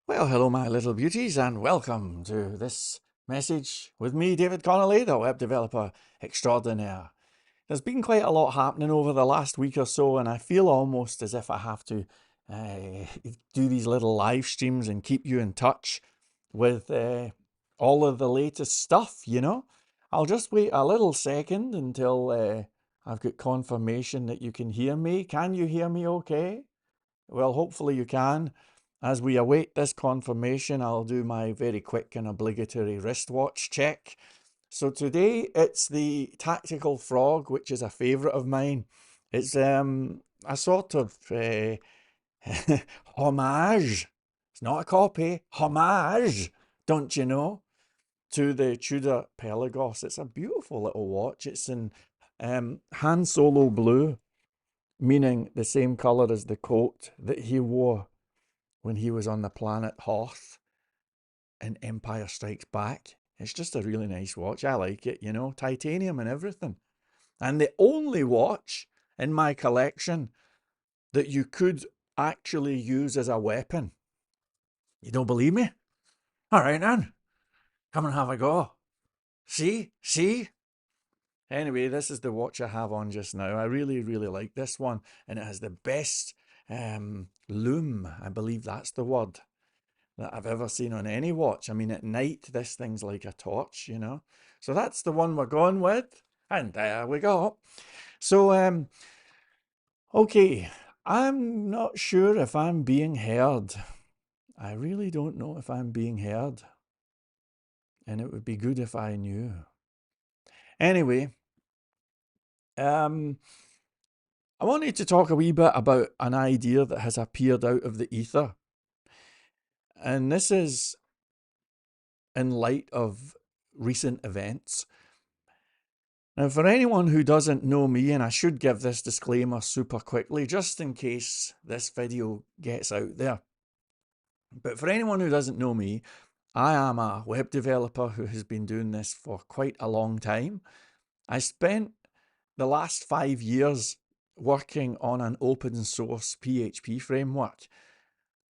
Well, hello, my little beauties, and welcome to this message with me, David Connolly, the web developer extraordinaire. There's been quite a lot happening over the last week or so, and I feel almost as if I have to do these little live streams and keep you in touch with all of the latest stuff. I'll just wait a little second until I've got confirmation that you can hear me. Can you hear me okay? Well, hopefully you can. As we await this confirmation, I'll do my very quick and obligatory wristwatch check. So today it's the Tactical Frog, which is a favourite of mine. It's a sort of homage. It's not a copy. Homage, don't you know, to the Tudor Pelagos. It's a beautiful little watch. It's in Han Solo blue, meaning the same colour as the coat that he wore when he was on the planet Hoth in Empire Strikes Back. It's just a really nice watch. I like it, titanium and everything. And the only watch in my collection that you could actually use as a weapon. You don't believe me? All right, then. Come and have a go. See? See? Anyway, this is the watch I have on just now. I really, really like this one. And it has the best lume. I believe that's the word that I've ever seen on any watch. I mean, at night, this thing's like a torch. So that's the one we're going with. And there we go. So, okay, I'm not sure if I'm being heard. I really don't know if I'm being heard. And it would be good if I knew. Anyway, I wanted to talk a wee bit about an idea that has appeared out of the ether. And this is in light of recent events. Now, for anyone who doesn't know me, and I should give this disclaimer super quickly, just in case this video gets out there. But for anyone who doesn't know me, I am a web developer who has been doing this for quite a long time. I spent the last 5 years working on an open source PHP framework.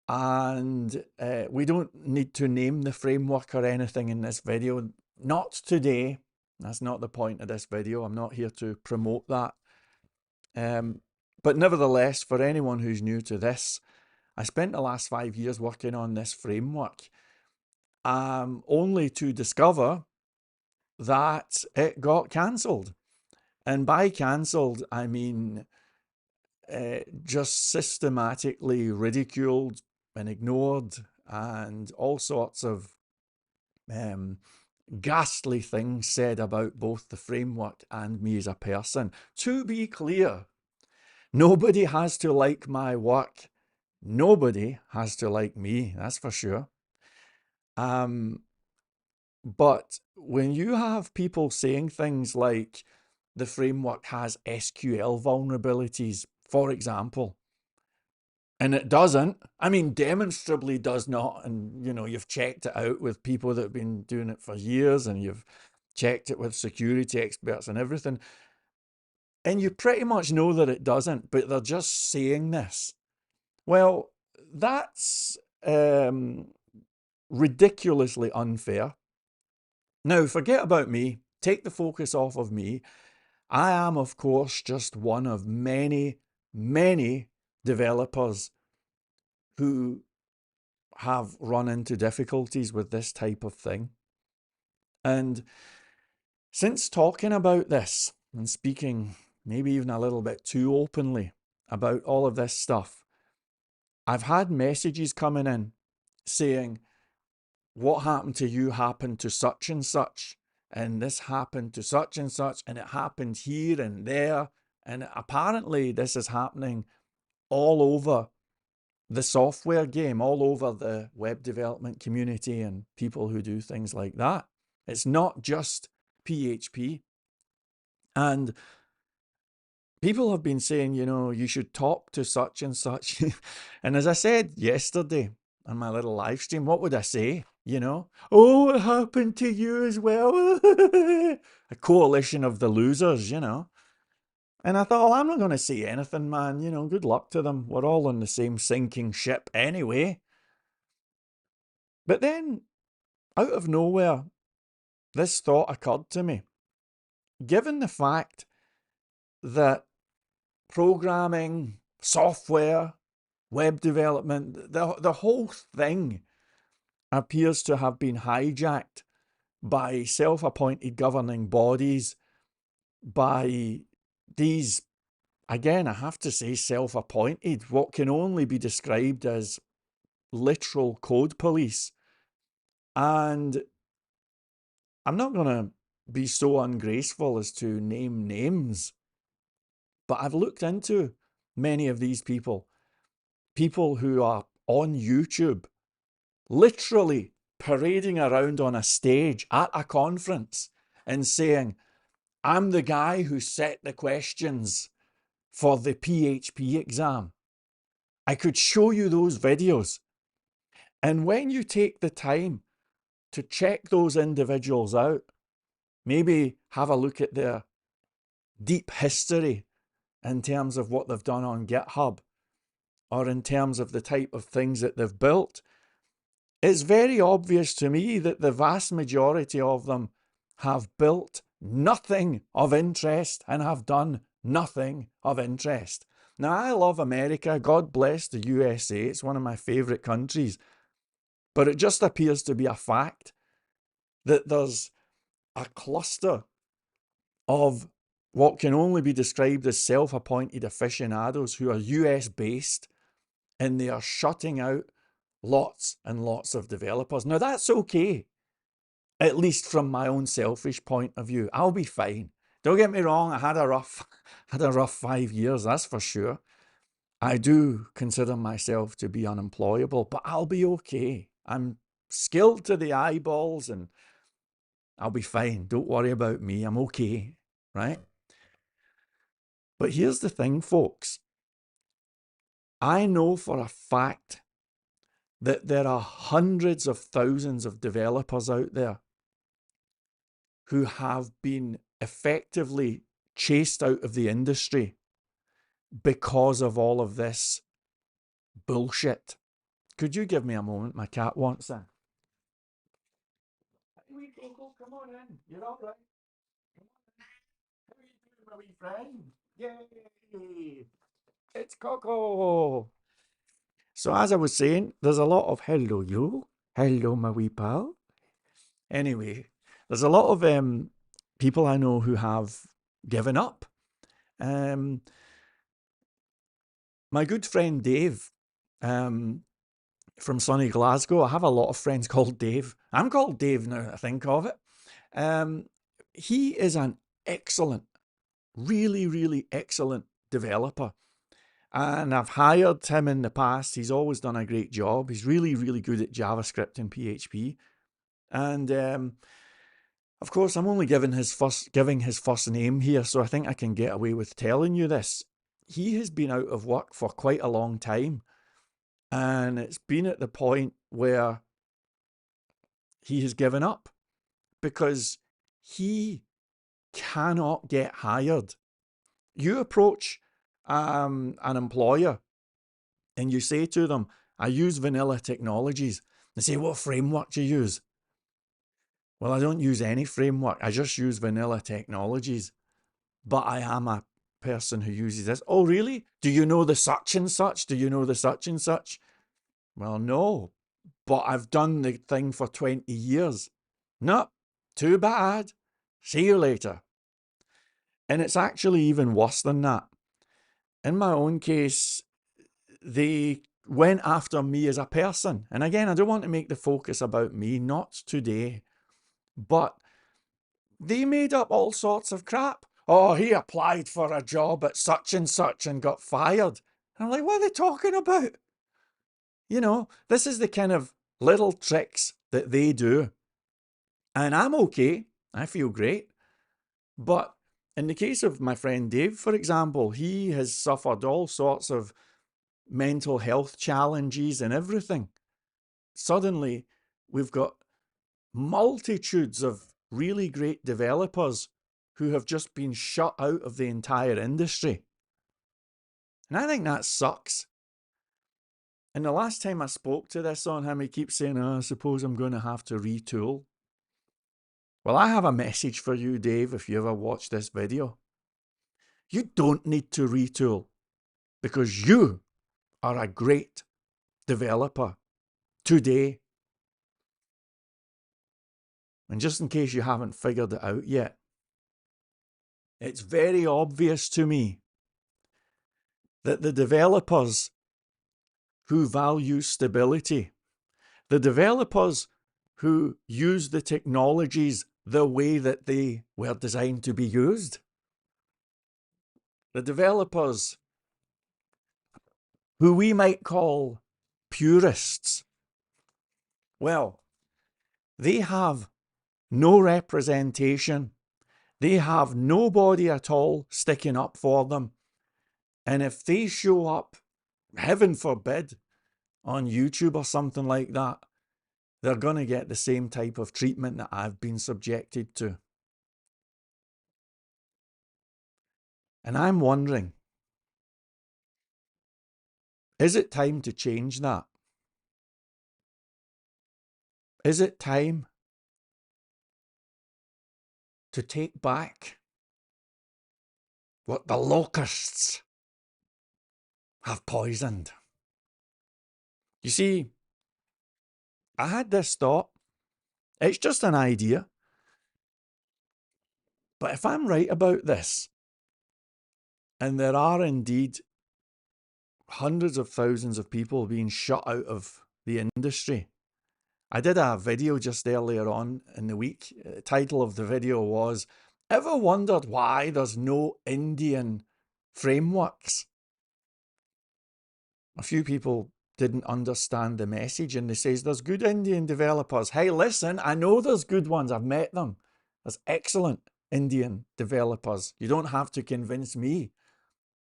And we don't need to name the framework or anything in this video. Not today. That's not the point of this video. I'm not here to promote that. But nevertheless, for anyone who's new to this, I spent the last 5 years working on this framework, only to discover that it got cancelled. And by cancelled, I mean just systematically ridiculed and ignored and all sorts of ghastly things said about both the framework and me as a person. To be clear, nobody has to like my work. Nobody has to like me, that's for sure. But when you have people saying things like the framework has SQL vulnerabilities, for example, and it doesn't, I mean, demonstrably does not. And, you've checked it out with people that have been doing it for years, and you've checked it with security experts and everything. And you pretty much know that it doesn't, but they're just saying this. Well, that's ridiculously unfair. Now, forget about me. Take the focus off of me. I am, of course, just one of many, many developers who have run into difficulties with this type of thing. And since talking about this and speaking maybe even a little bit too openly about all of this stuff, I've had messages coming in saying, what happened to you happened to such and such, and this happened to such and such, and it happened here and there. And apparently this is happening all over the software game, all over the web development community and people who do things like that. It's not just PHP. And people have been saying, you should talk to such and such. And as I said yesterday on my little live stream, what would I say? Oh, it happened to you as well. A coalition of the losers. And I thought, well, I'm not going to say anything, man. Good luck to them. We're all on the same sinking ship anyway. But then, out of nowhere, this thought occurred to me. Given the fact that programming, software, web development, the whole thing appears to have been hijacked by self-appointed governing bodies, by these, again, I have to say self-appointed, what can only be described as literal code police. And I'm not going to be so ungraceful as to name names, but I've looked into many of these people who are on YouTube, literally parading around on a stage at a conference and saying, I'm the guy who set the questions for the PHP exam. I could show you those videos. And when you take the time to check those individuals out, maybe have a look at their deep history in terms of what they've done on GitHub or in terms of the type of things that they've built, it's very obvious to me that the vast majority of them have built nothing of interest and have done nothing of interest. Now, I love America. God bless the USA. It's one of my favourite countries. But it just appears to be a fact that there's a cluster of what can only be described as self-appointed aficionados who are US-based, and they are shutting out lots and lots of developers. Now, that's okay, at least from my own selfish point of view. I'll be fine. Don't get me wrong, I had a rough 5 years, that's for sure. I do consider myself to be unemployable, but I'll be okay. I'm skilled to the eyeballs and I'll be fine. Don't worry about me. I'm okay, right? But here's the thing, folks. I know for a fact that there are hundreds of thousands of developers out there who have been effectively chased out of the industry because of all of this bullshit. Could you give me a moment? My cat wants in. Hey, wee Coco, come on in. You're all right. How are you doing, my wee friend? Yay! It's Coco. So as I was saying, there's a lot of hello you, hello my wee pal. Anyway, there's a lot of people I know who have given up. My good friend Dave, from sunny Glasgow. I have a lot of friends called Dave. I'm called Dave now that I think of it. He is an excellent, really, really excellent developer. And I've hired him in the past. He's always done a great job. He's really, really good at JavaScript and PHP. And of course, I'm only giving his first name here, so I think I can get away with telling you this. He has been out of work for quite a long time. And it's been at the point where he has given up because he cannot get hired. You approach an employer and you say to them, I use vanilla technologies. They say, what framework do you use? Well, I don't use any framework. I just use vanilla technologies. But I am a person who uses this. Oh, really? Do you know the such and such? Do you know the such and such? Well, no, but I've done the thing for 20 years. No, too bad. See you later. And it's actually even worse than that. In my own case, they went after me as a person. And again, I don't want to make the focus about me, not today. But they made up all sorts of crap. Oh, he applied for a job at such and such and got fired. And I'm like, what are they talking about? You know, this is the kind of little tricks that they do. And I'm okay. I feel great. But in the case of my friend Dave, for example, he has suffered all sorts of mental health challenges and everything. Suddenly, we've got multitudes of really great developers who have just been shut out of the entire industry. And I think that sucks. And the last time I spoke to this on him, he keeps saying, oh, I suppose I'm going to have to retool. Well, I have a message for you, Dave, if you ever watch this video. You don't need to retool because you are a great developer today. And just in case you haven't figured it out yet, it's very obvious to me that the developers who value stability, the developers who use the technologies the way that they were designed to be used, the developers who we might call purists, well, they have no representation. They have nobody at all sticking up for them. And if they show up, heaven forbid, on YouTube or something like that, they're going to get the same type of treatment that I've been subjected to. And I'm wondering, is it time to change that? Is it time to take back what the locusts have poisoned? You see, I had this thought. It's just an idea. But if I'm right about this, and there are indeed hundreds of thousands of people being shut out of the industry. I did a video just earlier on in the week. The title of the video was, ever wondered why there's no Indian frameworks? A few people didn't understand the message and they says, there's good Indian developers. Hey, listen, I know there's good ones. I've met them. There's excellent Indian developers. You don't have to convince me.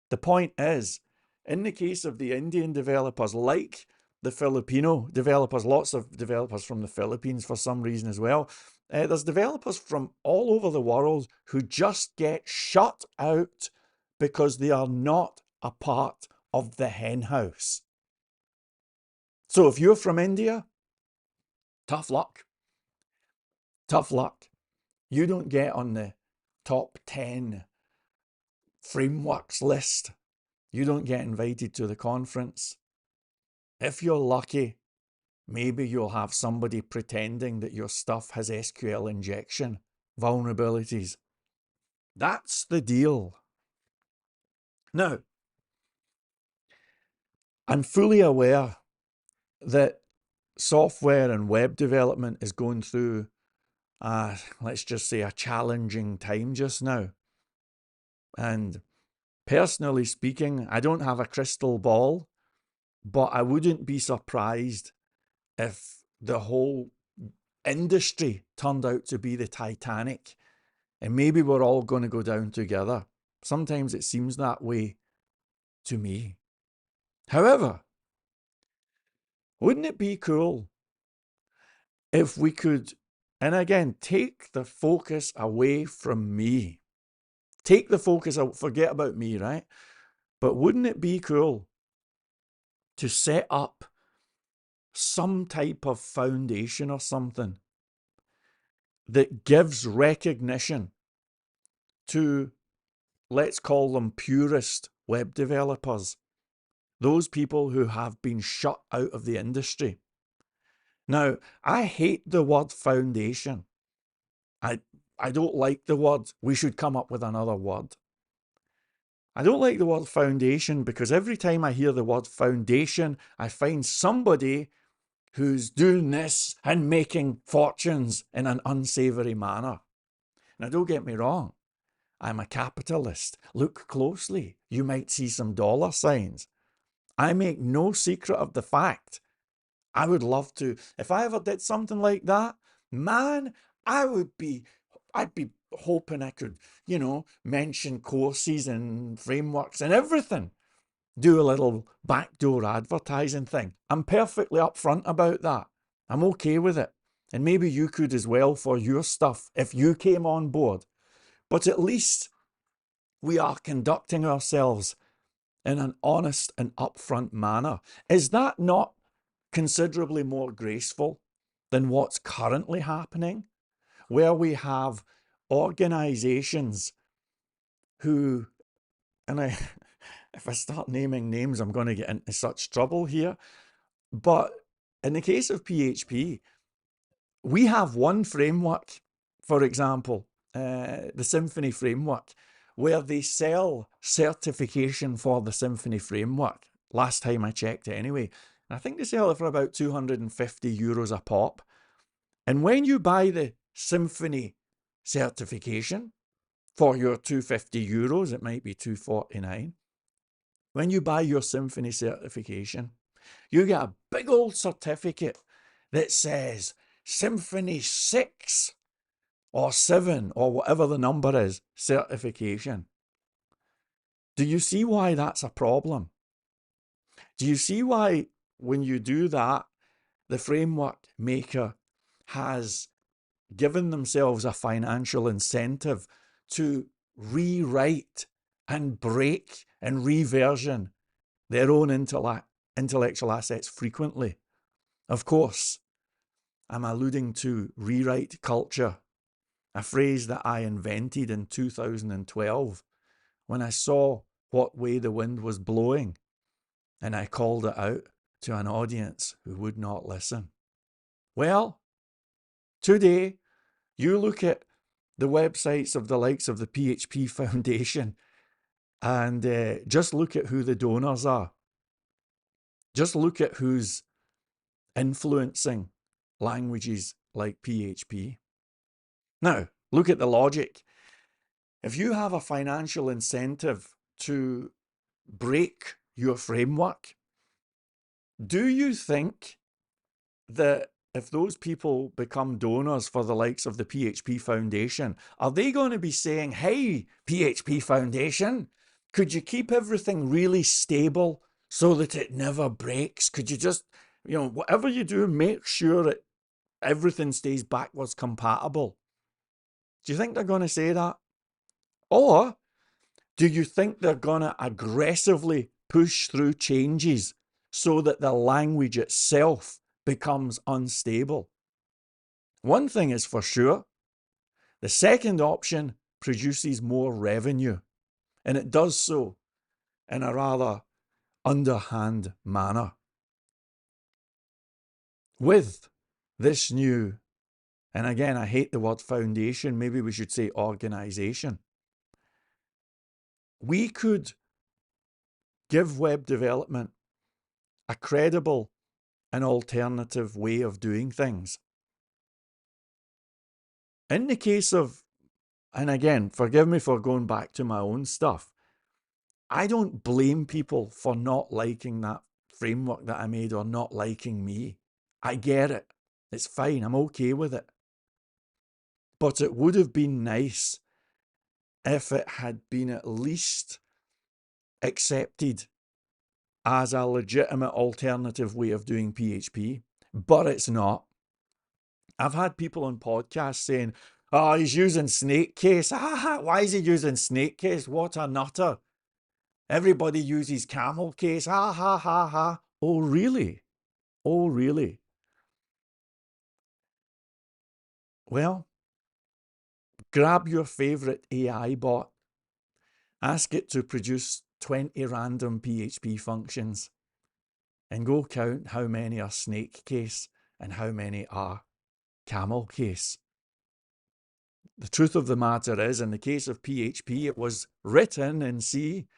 The point is, in the case of the Indian developers, like the Filipino developers, lots of developers from the Philippines for some reason as well, there's developers from all over the world who just get shut out because they are not a part of the hen house. So if you're from India, tough luck. Tough luck. You don't get on the top 10 frameworks list. You don't get invited to the conference. If you're lucky, maybe you'll have somebody pretending that your stuff has SQL injection vulnerabilities. That's the deal. Now, I'm fully aware that software and web development is going through, let's just say, a challenging time just now. And personally speaking, I don't have a crystal ball, but I wouldn't be surprised if the whole industry turned out to be the Titanic and maybe we're all going to go down together. Sometimes it seems that way to me. However, wouldn't it be cool if we could, and again, take the focus away from me? Take the focus out, forget about me, right? But wouldn't it be cool to set up some type of foundation or something that gives recognition to, let's call them purist web developers, those people who have been shut out of the industry? Now, I hate the word foundation. I don't like the word. We should come up with another word. I don't like the word foundation because every time I hear the word foundation, I find somebody who's doing this and making fortunes in an unsavory manner. Now, don't get me wrong. I'm a capitalist. Look closely. You might see some dollar signs. I make no secret of the fact. I would love to. If I ever did something like that, man, I'd be hoping I could, mention courses and frameworks and everything. Do a little backdoor advertising thing. I'm perfectly upfront about that. I'm okay with it. And maybe you could as well for your stuff if you came on board. But at least we are conducting ourselves in an honest and upfront manner. Is that not considerably more graceful than what's currently happening, where we have organizations who, and if I start naming names, I'm going to get into such trouble here. But in the case of PHP, we have one framework, for example, the Symfony framework, where they sell certification for the Symfony framework. Last time I checked it anyway. I think they sell it for about €250 a pop. And when you buy the Symfony certification for your €250, it might be $249. When you buy your Symfony certification, you get a big old certificate that says Symfony 6 or 7 or whatever the number is, certification. Do you see why that's a problem? Do you see why when you do that, the framework maker has given themselves a financial incentive to rewrite and break and reversion their own intellectual assets frequently? Of course, I'm alluding to rewrite culture, a phrase that I invented in 2012 when I saw what way the wind was blowing, and I called it out to an audience who would not listen. Well, today, you look at the websites of the likes of the PHP Foundation and just look at who the donors are. Just look at who's influencing languages like PHP. Now, look at the logic. If you have a financial incentive to break your framework, do you think that if those people become donors for the likes of the PHP Foundation, are they going to be saying, hey, PHP Foundation, could you keep everything really stable so that it never breaks? Could you just, whatever you do, make sure that everything stays backwards compatible? Do you think they're going to say that? Or do you think they're going to aggressively push through changes so that the language itself becomes unstable? One thing is for sure, the second option produces more revenue, and it does so in a rather underhand manner. With this new, and again, I hate the word foundation, maybe we should say organization, we could give web development a credible and alternative way of doing things. In the case of, and again, forgive me for going back to my own stuff, I don't blame people for not liking that framework that I made or not liking me. I get it. It's fine. I'm okay with it. But it would have been nice if it had been at least accepted as a legitimate alternative way of doing PHP, but it's not. I've had people on podcasts saying, oh, he's using snake case. Why is he using snake case? What a nutter. Everybody uses camel case. Ha ha ha ha. Oh, really? Oh, really? Well, grab your favorite AI bot. Ask it to produce 20 random PHP functions and go count how many are snake case and how many are camel case. The truth of the matter is, in the case of PHP, it was written in C,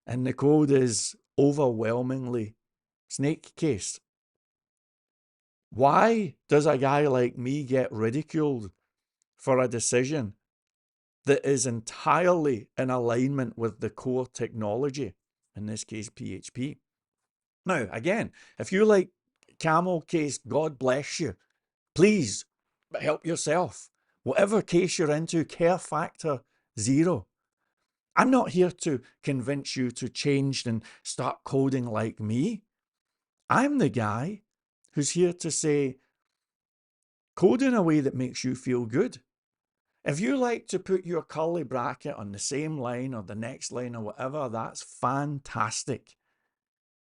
and the code is overwhelmingly snake case. Why does a guy like me get ridiculed for a decision that is entirely in alignment with the core technology, in this case PHP? Now, again, if you like camel case, God bless you. Please help yourself. Whatever case you're into, care factor 0. I'm not here to convince you to change and start coding like me. I'm the guy who's here to say, code in a way that makes you feel good. If you like to put your curly bracket on the same line or the next line or whatever, that's fantastic.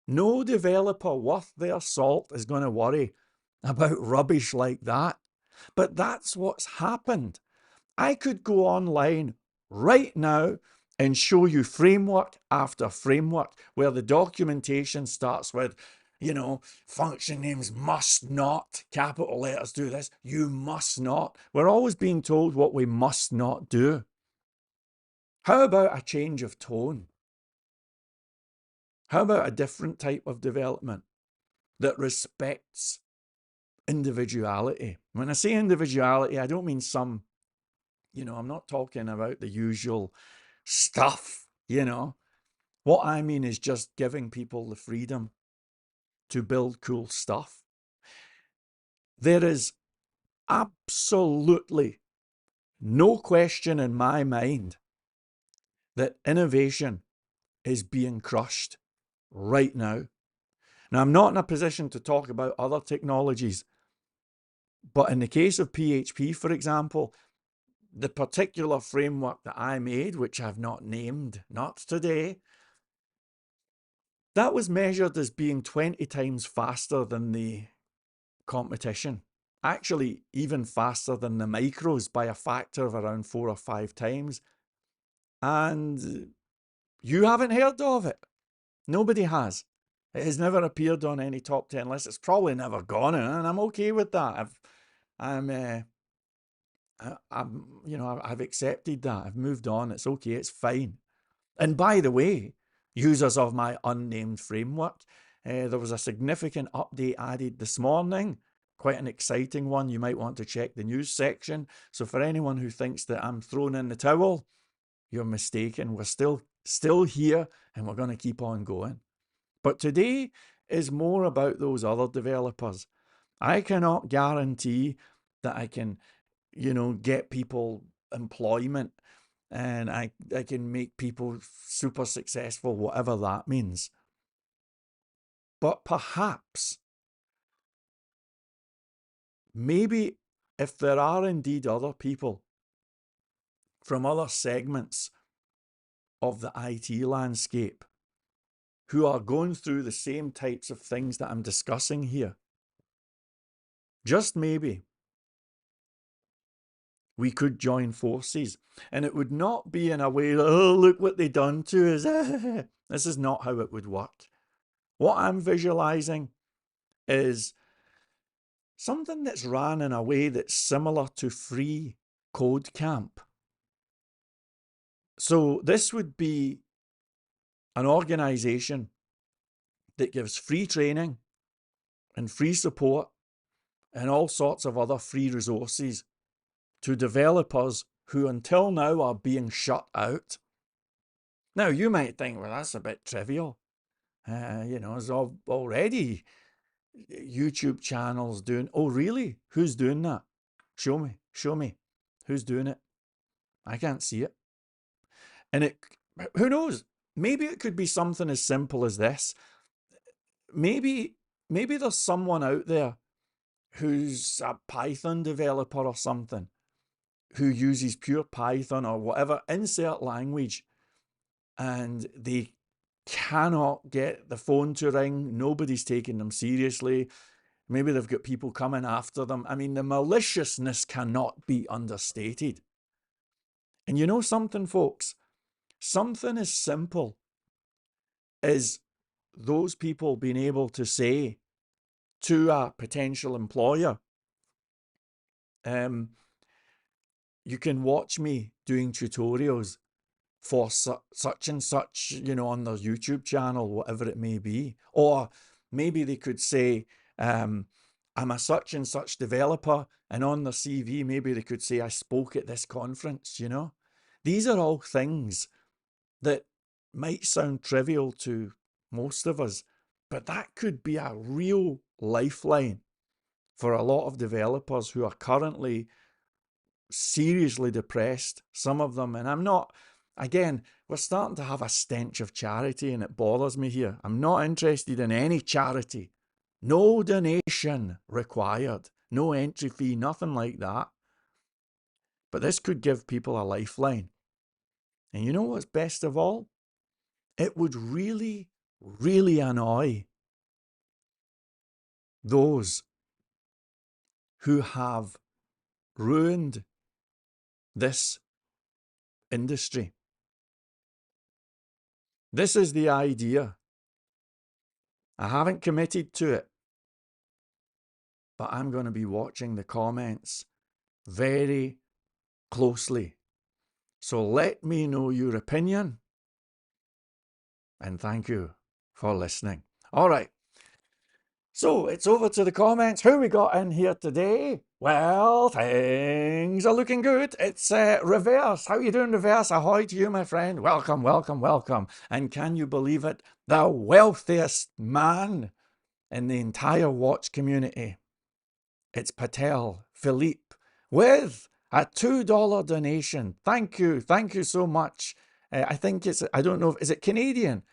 No developer worth their salt is going to worry about rubbish like that. But that's what's happened. I could go online right now and show you framework after framework where the documentation starts with, function names must not, capital letters do this, you must not. We're always being told what we must not do. How about a change of tone? How about a different type of development that respects individuality? When I say individuality, I don't mean some, I'm not talking about the usual stuff, What I mean is just giving people the freedom to build cool stuff. There is absolutely no question in my mind that innovation is being crushed right now. Now, I'm not in a position to talk about other technologies, but in the case of PHP, for example, the particular framework that I made, which I've not named, not today, that was measured as being 20 times faster than the competition. Actually, even faster than the micros by a factor of around 4 or 5 times. And you haven't heard of it. Nobody has. It has never appeared on any top 10 list. It's probably never gone, and I'm okay with that. I've accepted that. I've moved on. It's okay. It's fine. And by the way, users of my unnamed framework, there was a significant update added this morning. Quite an exciting one. You might want to check the news section. So for anyone who thinks that I'm throwing in the towel, you're mistaken. We're still here, and we're going to keep on going. But today is more about those other developers. I cannot guarantee that I can, get people employment and I can make people super successful, whatever that means. But perhaps, maybe if there are indeed other people from other segments of the IT landscape who are going through the same types of things that I'm discussing here, just maybe we could join forces. And it would not be in a way, oh, look what they done to us. This is not how it would work. What I'm visualizing is something that's ran in a way that's similar to Free Code Camp. So this would be an organization that gives free training and free support and all sorts of other free resources to developers who until now are being shut out. Now, you might think, well, that's a bit trivial. There's already YouTube channels doing, oh, really? Who's doing that? Show me. Who's doing it? I can't see it. And who knows? Maybe it could be something as simple as this. Maybe there's someone out there who's a Python developer or something who uses pure Python or whatever, insert language, and they cannot get the phone to ring. Nobody's taking them seriously. Maybe they've got people coming after them. I mean, the maliciousness cannot be understated. And you know something, folks? Something as simple as those people being able to say to a potential employer, you can watch me doing tutorials for such and such, on their YouTube channel, whatever it may be. Or maybe they could say, I'm a such and such developer, and on their CV, maybe they could say, I spoke at this conference, These are all things that might sound trivial to most of us, but that could be a real lifeline for a lot of developers who are currently seriously depressed, some of them. And I'm not, again, we're starting to have a stench of charity, and it bothers me here. I'm not interested in any charity. No donation required. No entry fee, nothing like that. But this could give people a lifeline. And you know what's best of all? It would really, really annoy those who have ruined this industry. This is the idea. I haven't committed to it, but I'm going to be watching the comments very closely. So let me know your opinion, and thank you for listening. All right. So it's over to the comments. Who we got in here today? Well, things are looking good. It's Reverse. How you doing, Reverse? Ahoy to you, my friend. Welcome, welcome, welcome. And can you believe it? The wealthiest man in the entire watch community. It's Patel Philippe with a $2 donation. Thank you so much. I think it's, I don't know, is it Canadian?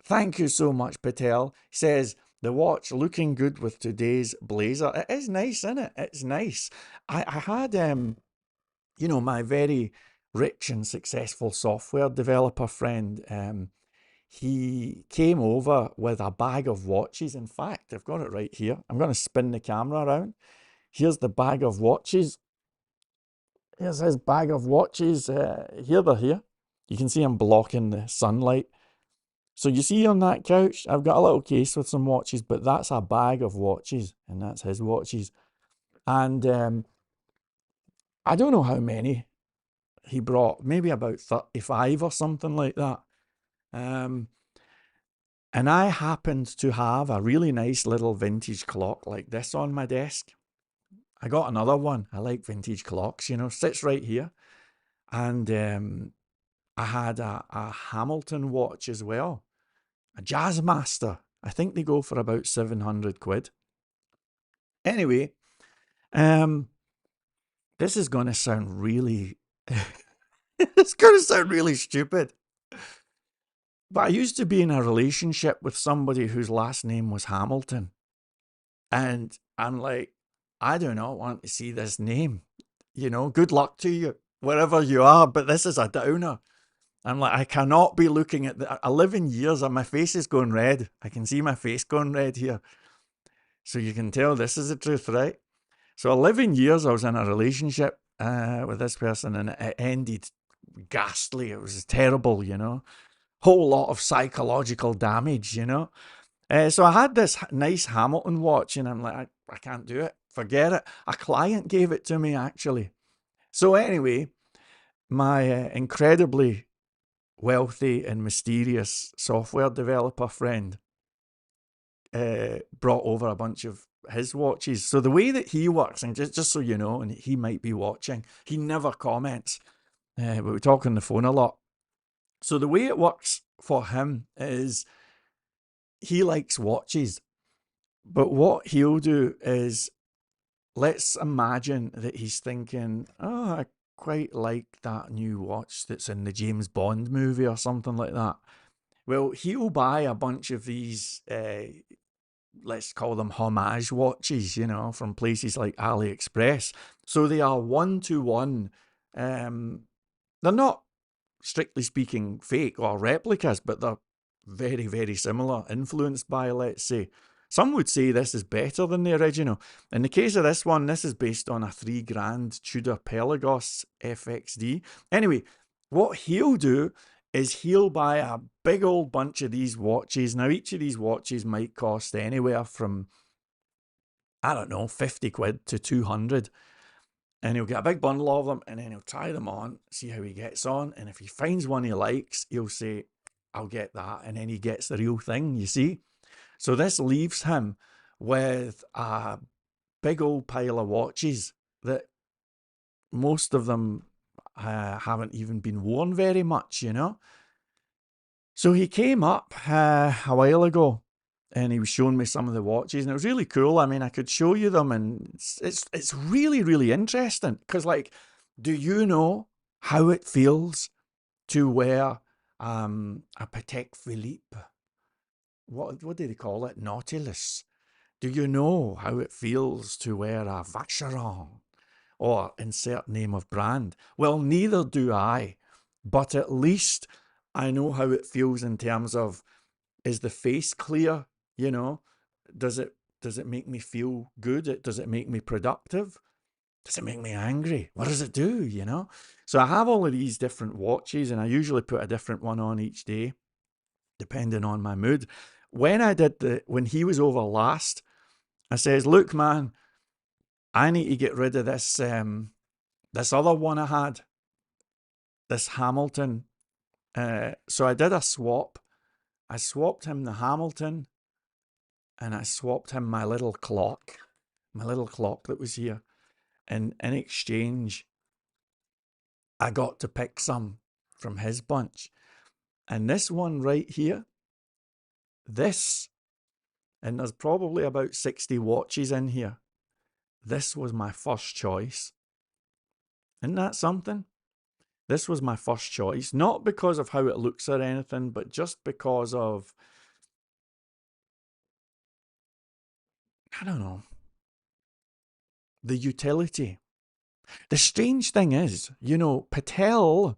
Thank you so much, Patel. He says, the watch looking good with today's blazer. It is nice, isn't it? It's nice. I had, you know, my very rich and successful software developer friend, he came over with a bag of watches. In fact, I've got it right here. I'm going to spin the camera around. Here's the bag of watches. Here's his bag of watches. Here they're here. You can see I'm blocking the sunlight. So you see on that couch, I've got a little case with some watches, but that's a bag of watches, and that's his watches. And I don't know how many he brought, maybe about 35 or something like that. And I happened to have a really nice little vintage clock like this on my desk. I got another one. I like vintage clocks, you know, sits right here. And I had a Hamilton watch as well, a Jazzmaster. I think they go for about 700 quid. Anyway, this is going to sound really, it's going to sound really stupid. But I used to be in a relationship with somebody whose last name was Hamilton. And I'm like, I do not want to see this name. You know, good luck to you, wherever you are, but this is a downer. I'm like, I cannot be looking at the 11 years and my face is going red. I can see my face going red here. So you can tell this is the truth, right? So 11 years I was in a relationship with this person, and it ended ghastly. It was terrible, you know. Whole lot of psychological damage, you know. So I had this nice Hamilton watch, and I'm like, I can't do it. Forget it. A client gave it to me, actually. So anyway, my incredibly wealthy and mysterious software developer friend brought over a bunch of his watches. So the way that he works, and just so you know, and he might be watching, he never comments, but we talk on the phone a lot. So the way it works for him is he likes watches, but what he'll do is, let's imagine that he's thinking, oh, I quite like that new watch that's in the James Bond movie or something like that. Well, he'll buy a bunch of these, let's call them homage watches, you know, from places like AliExpress. So they are one-to-one. They're not, strictly speaking, fake or replicas, but they're very, very similar, influenced by, let's say. Some would say this is better than the original. In the case of this one, this is based on a $3,000 Tudor Pelagos FXD. Anyway, what he'll do is he'll buy a big old bunch of these watches. Now, each of these watches might cost anywhere from, I don't know, 50 quid to 200. And he'll get a big bundle of them, and then he'll try them on, see how he gets on. And if he finds one he likes, he'll say, I'll get that. And then he gets the real thing, you see. So this leaves him with a big old pile of watches that most of them haven't even been worn very much, you know. So he came up a while ago, and he was showing me some of the watches, and it was really cool. I mean, I could show you them, and it's really, really interesting, because, like, do you know how it feels to wear a Patek Philippe? What do they call it? Nautilus. Do you know how it feels to wear a Vacheron or insert name of brand. Well, neither do I, but at least I know how it feels in terms of, is the face clear? You know, does it make me feel good? Does it make me productive? Does it make me angry? What does it do? You know? So I have all of these different watches, and I usually put a different one on each day, depending on my mood. When he was over last, I says, look, man, I need to get rid of this other one I had, this Hamilton. So I did a swap. I swapped him the Hamilton, and I swapped him my little clock that was here. And in exchange, I got to pick some from his bunch. And this one right here, and there's probably about 60 watches in here. This was my first choice. Isn't that something? This was my first choice, not because of how it looks or anything, but just because of, I don't know, the utility. The strange thing is, Patel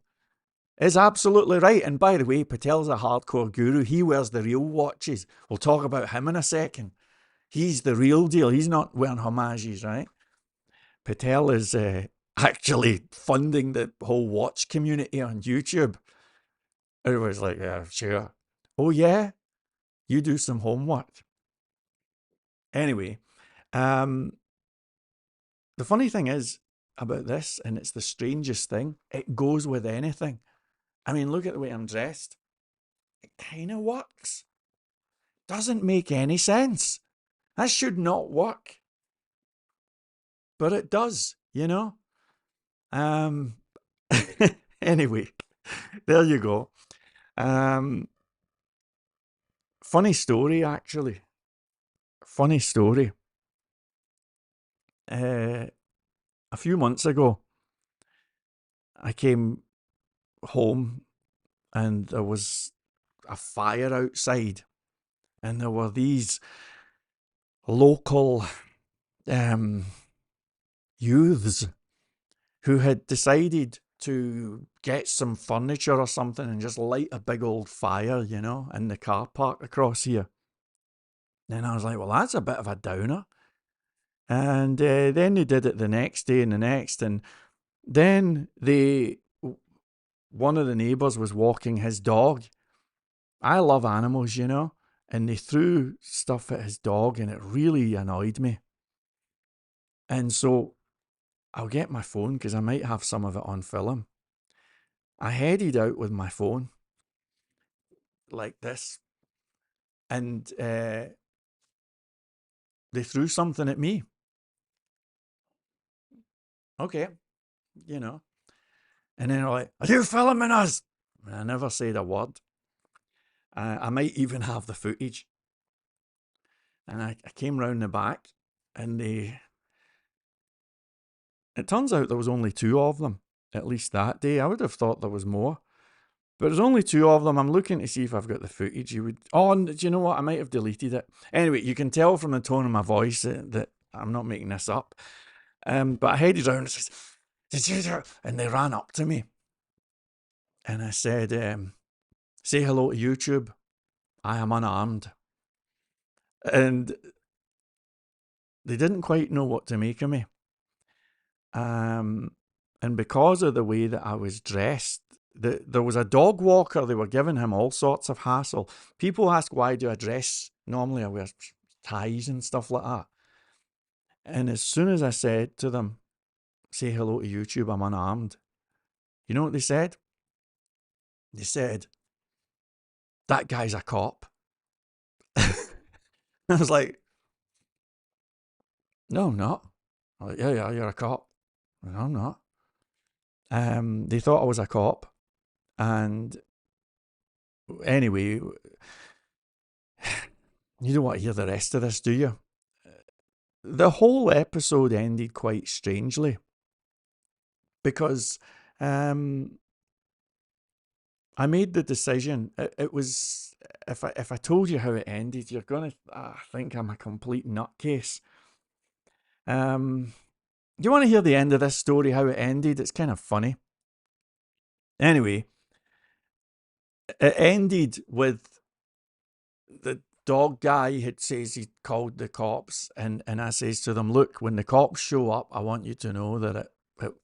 is absolutely right. And by the way, Patel's a hardcore guru. He wears the real watches. We'll talk about him in a second. He's the real deal. He's not wearing homages, right? Patel is actually funding the whole watch community on YouTube. Everybody's like, yeah, sure. Oh, yeah? You do some homework. Anyway, the funny thing is about this, and it's the strangest thing, it goes with anything. I mean, look at the way I'm dressed. It kind of works. Doesn't make any sense. That should not work. But it does, Um, anyway, there you go. Funny story, actually. Funny story. A few months ago, I came home and there was a fire outside, and there were these local youths who had decided to get some furniture or something and just light a big old fire, in the car park across here. And I was like, well, that's a bit of a downer. And then they did it the next day and the next. And then one of the neighbours was walking his dog. I love animals, and they threw stuff at his dog and it really annoyed me. And so I'll get my phone because I might have some of it on film. I headed out with my phone like this, and they threw something at me. Okay, And then they're like, are you filming us? And I never said a word. I might even have the footage. And I came round the back, and it turns out there was only two of them, at least that day. I would have thought there was more. But there's only two of them. I'm looking to see if I've got the footage. Do you know what? I might have deleted it. Anyway, you can tell from the tone of my voice that I'm not making this up. But I headed around and says, did you do it? And they ran up to me. And I said, say hello to YouTube. I am unarmed. And they didn't quite know what to make of me. And because of the way that I was dressed, there was a dog walker. They were giving him all sorts of hassle. People ask, why do I dress? Normally I wear ties and stuff like that. And as soon as I said to them, say hello to YouTube, I'm unarmed, you know what they said? They said, that guy's a cop. I was like, no, I'm not. I'm like, yeah, you're a cop. No, I'm not. They thought I was a cop. And anyway, you don't want to hear the rest of this, do you? The whole episode ended quite strangely because I made the decision. It was, if I told you how it ended, you're gonna think I'm a complete nutcase. Do you want to hear the end of this story, how it ended? It's kind of funny. Anyway, it ended with the dog guy had says he called the cops, and I says to them, look, when the cops show up, I want you to know that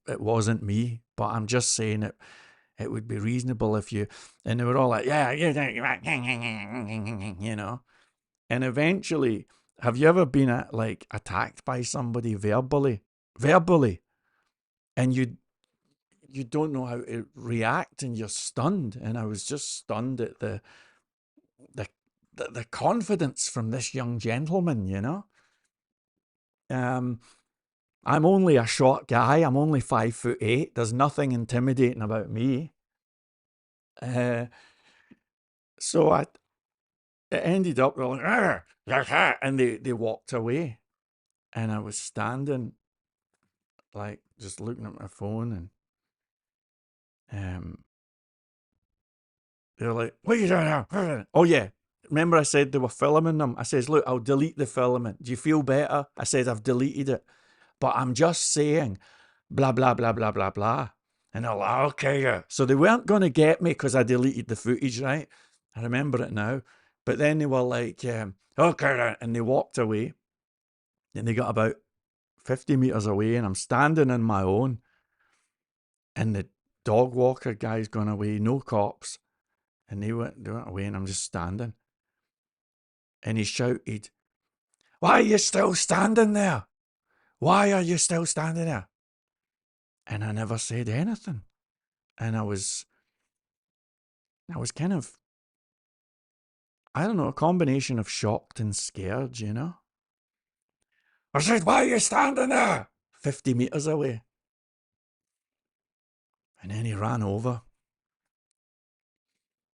it wasn't me, but I'm just saying it would be reasonable if you, and they were all like, yeah, you know. And eventually, have you ever been like attacked by somebody verbally, and you don't know how to react, and you're stunned? And I was just stunned at the the confidence from this young gentleman, you know. Um, I'm only a short guy. I'm only 5'8". There's nothing intimidating about me. Uh, so it ended up like, and they walked away, and I was standing like just looking at my phone, and they're like, what are you doing now? Oh yeah. Remember I said they were filming them? I says, look, I'll delete the filming. Do you feel better? I said, I've deleted it. But I'm just saying, blah, blah, blah, blah, blah, blah. And they're like, okay, yeah. So they weren't going to get me because I deleted the footage, right? I remember it now. But then they were like, okay, and they walked away. And they got about 50 meters away, and I'm standing on my own. And the dog walker guy's gone away, no cops. And they went away, and I'm just standing. And he shouted, why are you still standing there? Why are you still standing there? And I never said anything. And I was kind of, I don't know, a combination of shocked and scared, you know? I said, why are you standing there? 50 meters away. And then he ran over.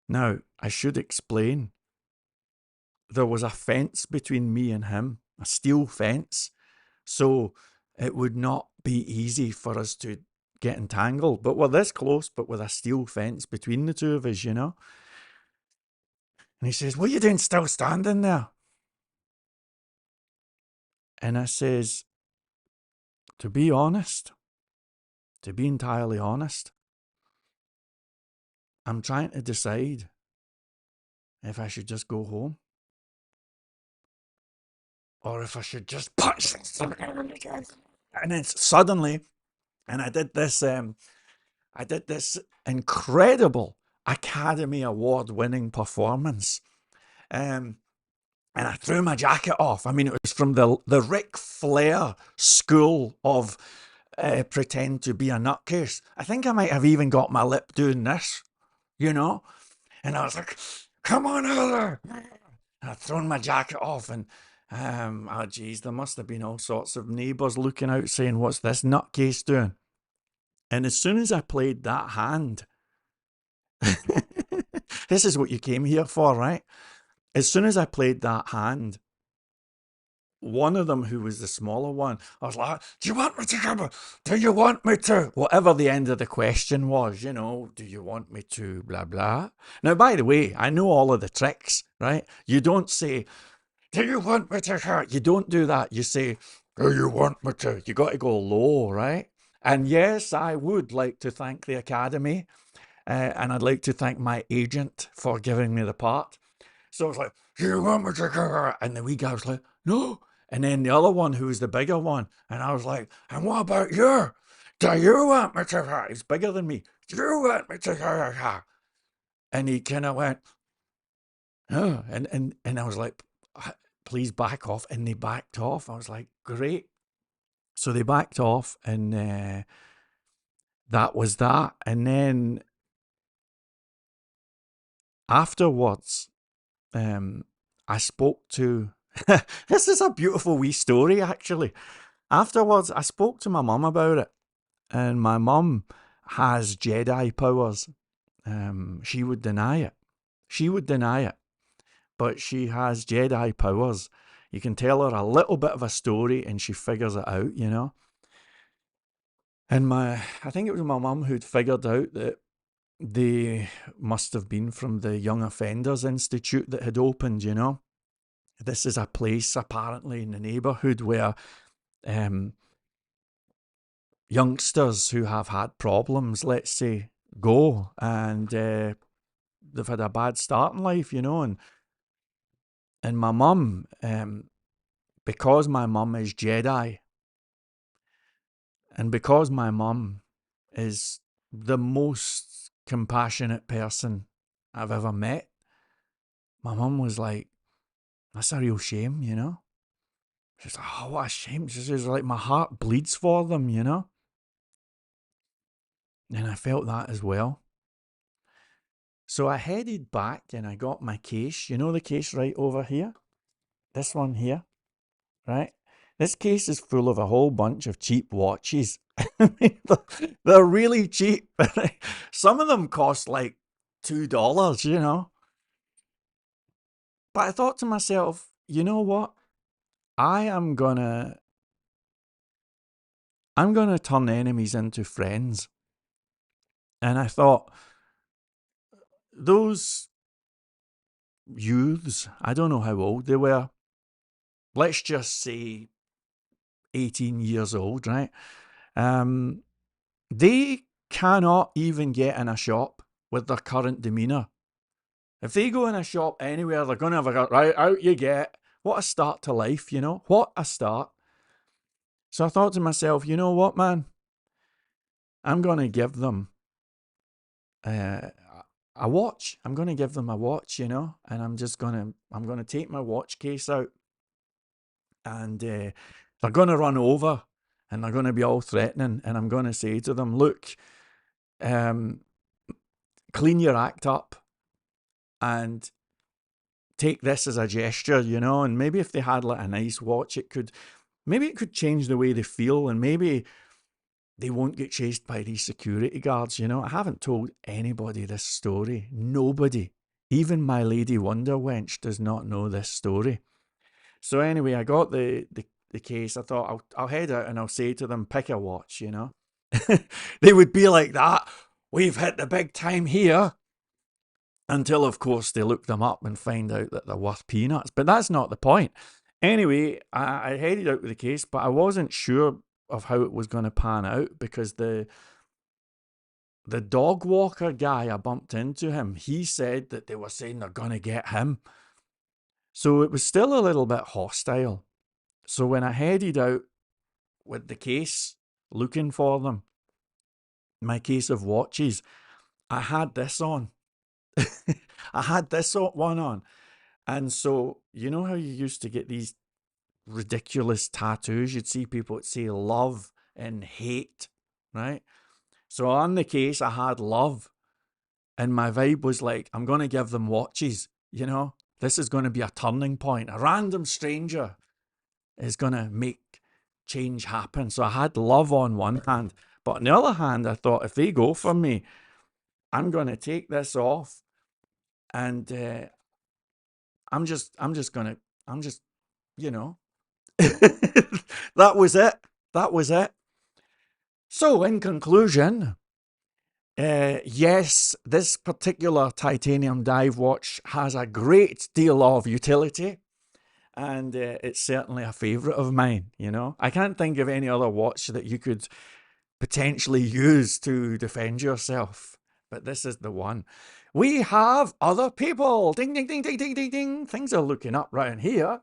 Now, I should explain. There was a fence between me and him, a steel fence. So it would not be easy for us to get entangled. But we're this close, but with a steel fence between the two of us, you know? And he says, what are you doing still standing there? And I says, to be honest, to be entirely honest, I'm trying to decide if I should just go home or if I should just punch something. And then suddenly, and I did this incredible Academy Award winning performance. And I threw my jacket off. I mean, it was from the Ric Flair school of pretend to be a nutcase. I think I might have even got my lip doing this, you know? And I was like, come on, Heather. And I'd thrown my jacket off, and oh geez, there must have been all sorts of neighbours looking out saying, what's this nutcase doing? And as soon as I played that hand, this is what you came here for, right? As soon as I played that hand, one of them, who was the smaller one, I was like, do you want me to come? Do you want me to? Whatever the end of the question was, you know, do you want me to? Blah, blah. Now, by the way, I know all of the tricks, right? You don't say, do you want me to? You don't do that. You say, do you want me to? You got to go low, right? And yes, I would like to thank the Academy, and I'd like to thank my agent for giving me the part. So I was like, do you want me to go? And the wee guy was like, no. And then the other one, who was the bigger one, and I was like, and what about you? Do you want me to? He's bigger than me. Do you want me to? And he kind of went, oh, and I was like, please back off. And they backed off. I was like, great. So they backed off, and that was that. And then afterwards, I spoke to, this is a beautiful wee story, actually. Afterwards, I spoke to my mum about it, and my mum has Jedi powers. She would deny it. She would deny it, but she has Jedi powers. You can tell her a little bit of a story and she figures it out, you know. And I think it was my mum who'd figured out that they must have been from the Young Offenders Institute that had opened, you know. This is a place apparently in the neighbourhood where youngsters who have had problems, let's say, go, and they've had a bad start in life, and my mum, because my mum is Jedi, and because my mum is the most compassionate person I've ever met, my mum was like, that's a real shame, She's like, oh, what a shame. She's like, my heart bleeds for them, And I felt that as well. So I headed back and I got my case. You know the case right over here? This one here, right? This case is full of a whole bunch of cheap watches. I mean, they're really cheap. Some of them cost like $2, But I thought to myself, you know what? I'm gonna turn enemies into friends. And I thought, those youths, I don't know how old they were, let's just say 18 years old, right? They cannot even get in a shop with their current demeanour. If they go in a shop anywhere, they're going to have a go, right, out you get. What a start to life, What a start. So I thought to myself, you know what, man? I'm going to give them a watch. I'm going to give them a watch, and I'm going to take my watch case out, and they're going to run over, and they're going to be all threatening, and I'm going to say to them, look, clean your act up and take this as a gesture, and maybe if they had like a nice watch, it could change the way they feel, and maybe they won't get chased by these security guards, I haven't told anybody this story. Nobody. Even my Lady Wonder wench does not know this story. So anyway, I got the case. I thought I'll head out and I'll say to them, pick a watch, They would be like that. We've hit the big time here. Until, of course, they look them up and find out that they're worth peanuts. But that's not the point. Anyway, I headed out with the case, but I wasn't sure of how it was going to pan out because the dog walker guy, I bumped into him. He said that they were saying they're going to get him. So it was still a little bit hostile. So when I headed out with the case, looking for them, my case of watches, I had this on. I had this one on. And so, you know how you used to get these ridiculous tattoos? You'd see people that say love and hate, right? So on the case, I had love. And my vibe was like, I'm going to give them watches, This is going to be a turning point. A random stranger is going to make change happen. So I had love on one hand. But on the other hand, I thought, if they go for me, I'm going to take this off. And I'm just, that was it. That was it. So, in conclusion, yes, this particular titanium dive watch has a great deal of utility, and it's certainly a favourite of mine. I can't think of any other watch that you could potentially use to defend yourself, but this is the one. We have other people. Ding, ding, ding, ding, ding, ding, ding. Things are looking up round here.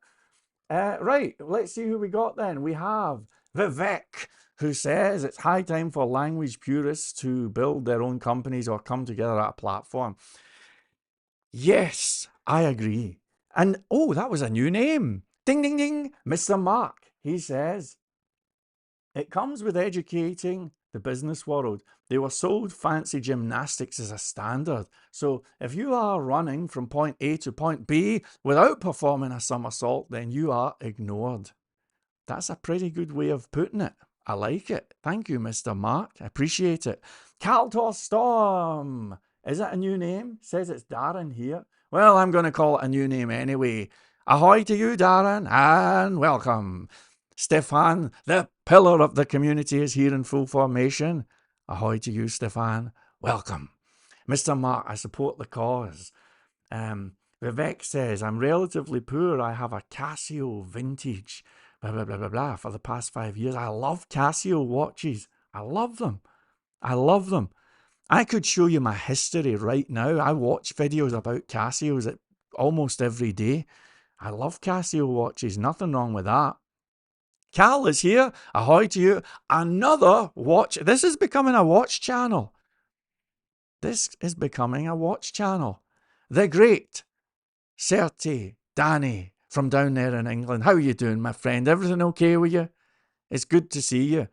Right, let's see who we got then. We have Vivek, who says it's high time for language purists to build their own companies or come together at a platform. Yes, I agree. And oh, that was a new name. Ding, ding, ding. Mr. Mark, he says, it comes with educating the business world. They were sold fancy gymnastics as a standard. So if you are running from point A to point B without performing a somersault, then you are ignored. That's a pretty good way of putting it. I like it. Thank you, Mr. Mark. I appreciate it. Caltor Storm. Is it a new name? Says it's Darren here. Well, I'm going to call it a new name anyway. Ahoy to you, Darren, and welcome. Stefan, the pillar of the community, is here in full formation. Ahoy to you, Stefan. Welcome. Mr. Mark, I support the cause. Vivek says, I'm relatively poor. I have a Casio vintage, blah, blah, blah, blah, blah, for the past 5 years. I love Casio watches. I love them. I love them. I could show you my history right now. I watch videos about Casios almost every day. I love Casio watches. Nothing wrong with that. Cal is here. Ahoy to you. Another watch. This is becoming a watch channel. This is becoming a watch channel. The great Serti Danny from down there in England. How are you doing, my friend? Everything okay with you? It's good to see you.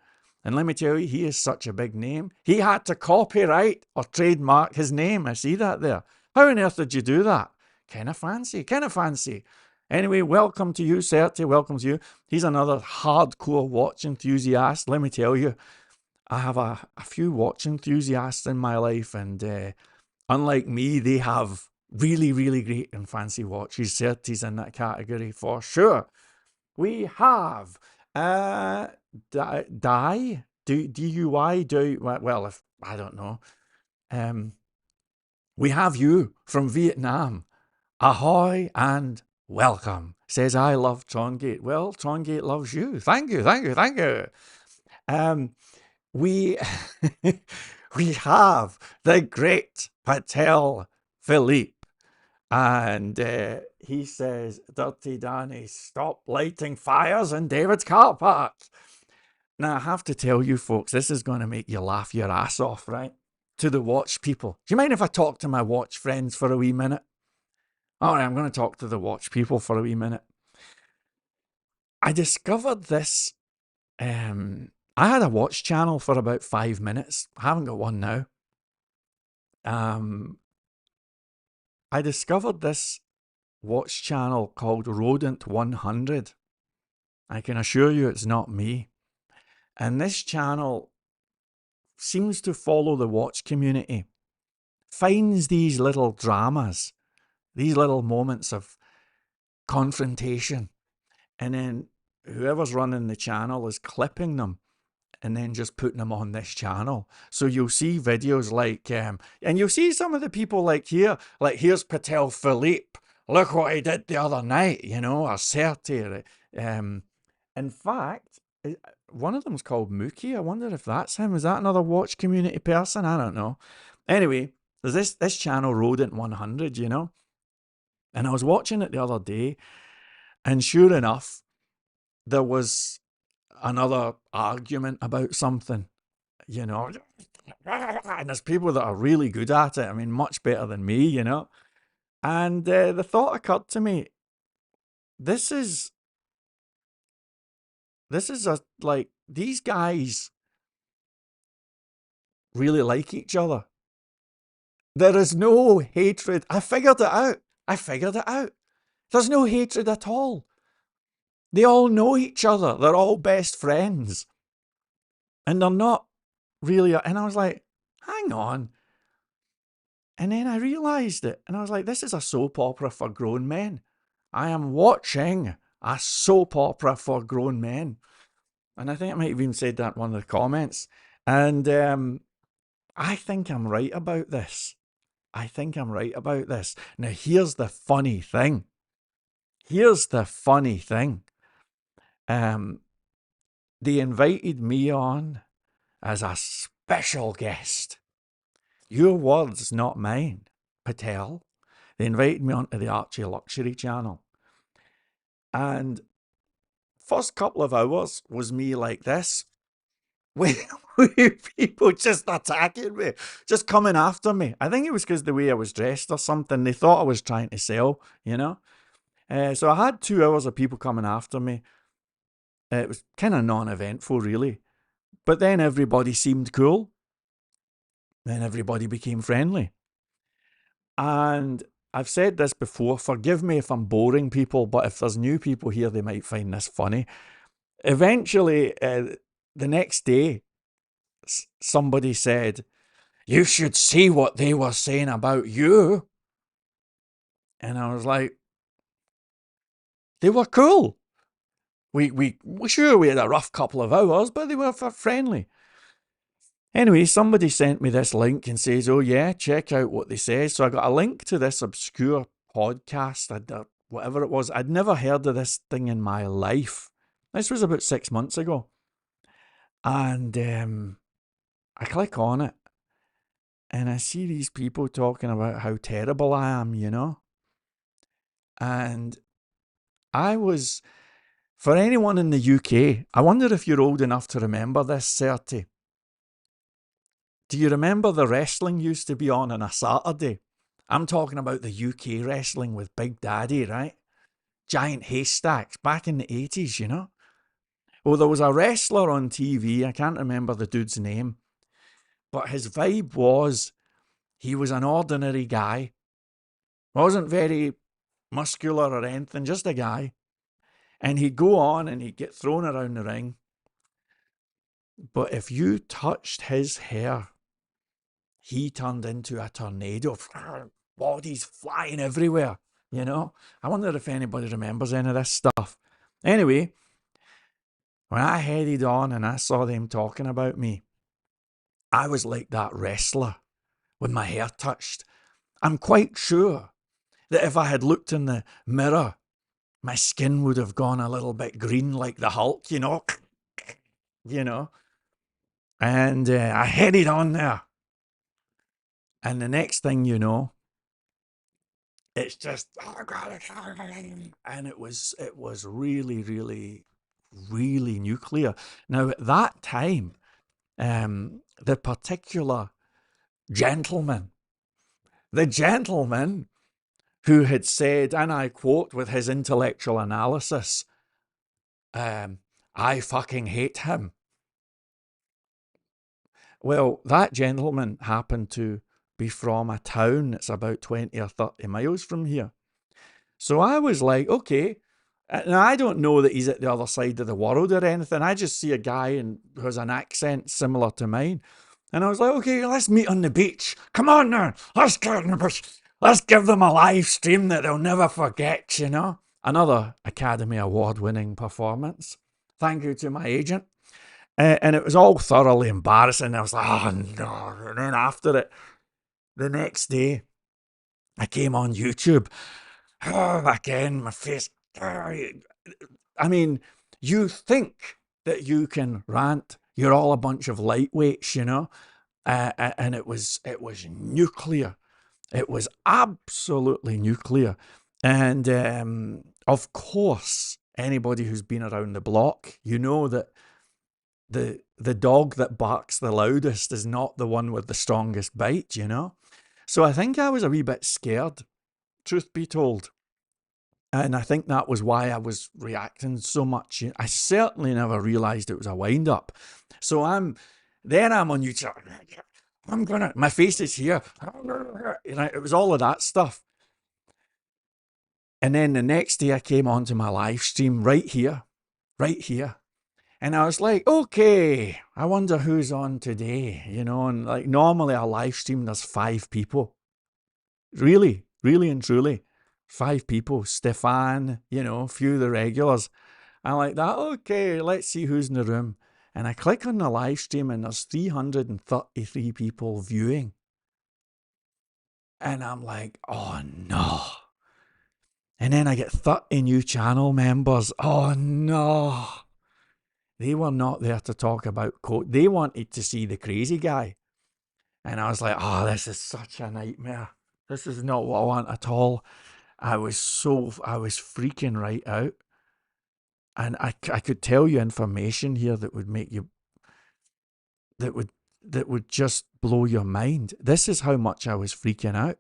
And let me tell you, he is such a big name. He had to copyright or trademark his name. I see that there. How on earth did you do that? Kind of fancy, kind of fancy. Anyway, welcome to you, Serti. Welcome to you. He's another hardcore watch enthusiast. Let me tell you, I have a few watch enthusiasts in my life, and unlike me, they have really, really great and fancy watches. Serti's in that category for sure. We have Die, D-U-Y, well, if I don't know. We have you from Vietnam. Ahoy and welcome. Says, I love Trongate. Well, Trongate loves you. Thank you, thank you, thank you. We we have the great Patel Philippe. And he says, Dirty Danny, stop lighting fires in David's car park. Now, I have to tell you folks, this is going to make you laugh your ass off, right? To the watch people. Do you mind if I talk to my watch friends for a wee minute? All right, I'm going to talk to the watch people for a wee minute. I discovered this. I had a watch channel for about 5 minutes. I haven't got one now. I discovered this watch channel called Rodent 100. I can assure you it's not me. And this channel seems to follow the watch community, finds these little dramas, these little moments of confrontation, and then whoever's running the channel is clipping them and then just putting them on this channel. So you'll see videos like, and you'll see some of the people like here, like here's Patel Philippe. Look what he did the other night, you know, or Serti. In fact, one of them's called Mookie. I wonder if that's him. Is that another watch community person? I don't know. Anyway, there's this channel, Rodent 100, you know. And I was watching it the other day, and sure enough, there was another argument about something, you know. And there's people that are really good at it. I mean, much better than me, you know. And the thought occurred to me, this is like, these guys really like each other. There is no hatred. I figured it out. There's no hatred at all. They all know each other. They're all best friends. And they're not really. And I was like, hang on. And then I realised it. And I was like, this is a soap opera for grown men. I am watching a soap opera for grown men. And I think I might have even said that in one of the comments. And I think I'm right about this. Now, here's the funny thing. They invited me on as a special guest. Your words, not mine, Patel. They invited me onto the Archie Luxury channel. And first couple of hours was me like this, with people just attacking me, just coming after me. I think it was because the way I was dressed or something. They thought I was trying to sell, you know. So I had 2 hours of people coming after me. It was kind of non-eventful, really. But then everybody seemed cool. Then everybody became friendly. And I've said this before, forgive me if I'm boring people, but if there's new people here, they might find this funny. Eventually, the next day, somebody said, you should see what they were saying about you. And I was like, they were cool. We sure we had a rough couple of hours, but they were friendly. Anyway, somebody sent me this link and says, oh yeah, check out what they say. So I got a link to this obscure podcast, whatever it was. I'd never heard of this thing in my life. This was about 6 months ago. And I click on it and I see these people talking about how terrible I am, you know? And I was, for anyone in the UK, I wonder if you're old enough to remember this, Certy. Do you remember the wrestling used to be on a Saturday? I'm talking about the UK wrestling with Big Daddy, right? Giant haystacks back in the 80s, you know? Well, there was a wrestler on TV, I can't remember the dude's name, but his vibe was he was an ordinary guy. Wasn't very muscular or anything, just a guy. And he'd go on and he'd get thrown around the ring. But if you touched his hair, he turned into a tornado. Bodies flying everywhere, you know? I wonder if anybody remembers any of this stuff. Anyway, when I headed on and I saw them talking about me, I was like that wrestler with my hair touched. I'm quite sure that if I had looked in the mirror, my skin would have gone a little bit green like the Hulk, you know? You know? And I headed on there. And the next thing you know, it's just, and it was really, really, really nuclear. Now at that time, the particular gentleman, the gentleman who had said, and I quote with his intellectual analysis, I fucking hate him. Well, that gentleman happened to be from a town that's about 20 or 30 miles from here. So I was like, okay. Now, I don't know that he's at the other side of the world or anything. I just see a guy who has an accent similar to mine. And I was like, okay, let's meet on the beach. Come on now. Let's get on the beach. Let's give them a live stream that they'll never forget, you know? Another Academy Award winning performance. Thank you to my agent. And it was all thoroughly embarrassing. I was like, oh no. And then after it, the next day, I came on YouTube. Oh, again, my face. I mean, you think that you can rant. You're all a bunch of lightweights, you know? And it was nuclear. It was absolutely nuclear. And of course, anybody who's been around the block, you know that the dog that barks the loudest is not the one with the strongest bite, you know? So I think I was a wee bit scared, truth be told. And I think that was why I was reacting so much. I certainly never realised it was a wind up. So I'm on YouTube. My face is here. It was all of that stuff. And then the next day I came onto my live stream right here. And I was like, okay, I wonder who's on today, you know? And like normally a live stream, there's 5 people. Really, really and truly. 5 people. Stefan, you know, a few of the regulars. I'm like that, okay, let's see who's in the room. And I click on the live stream and there's 333 people viewing. And I'm like, oh no. And then I get 30 new channel members. Oh no. They were not there to talk about code. They wanted to see the crazy guy. And I was like, oh, this is such a nightmare. This is not what I want at all. I was freaking right out. And I could tell you information here that would make you, that would just blow your mind. This is how much I was freaking out.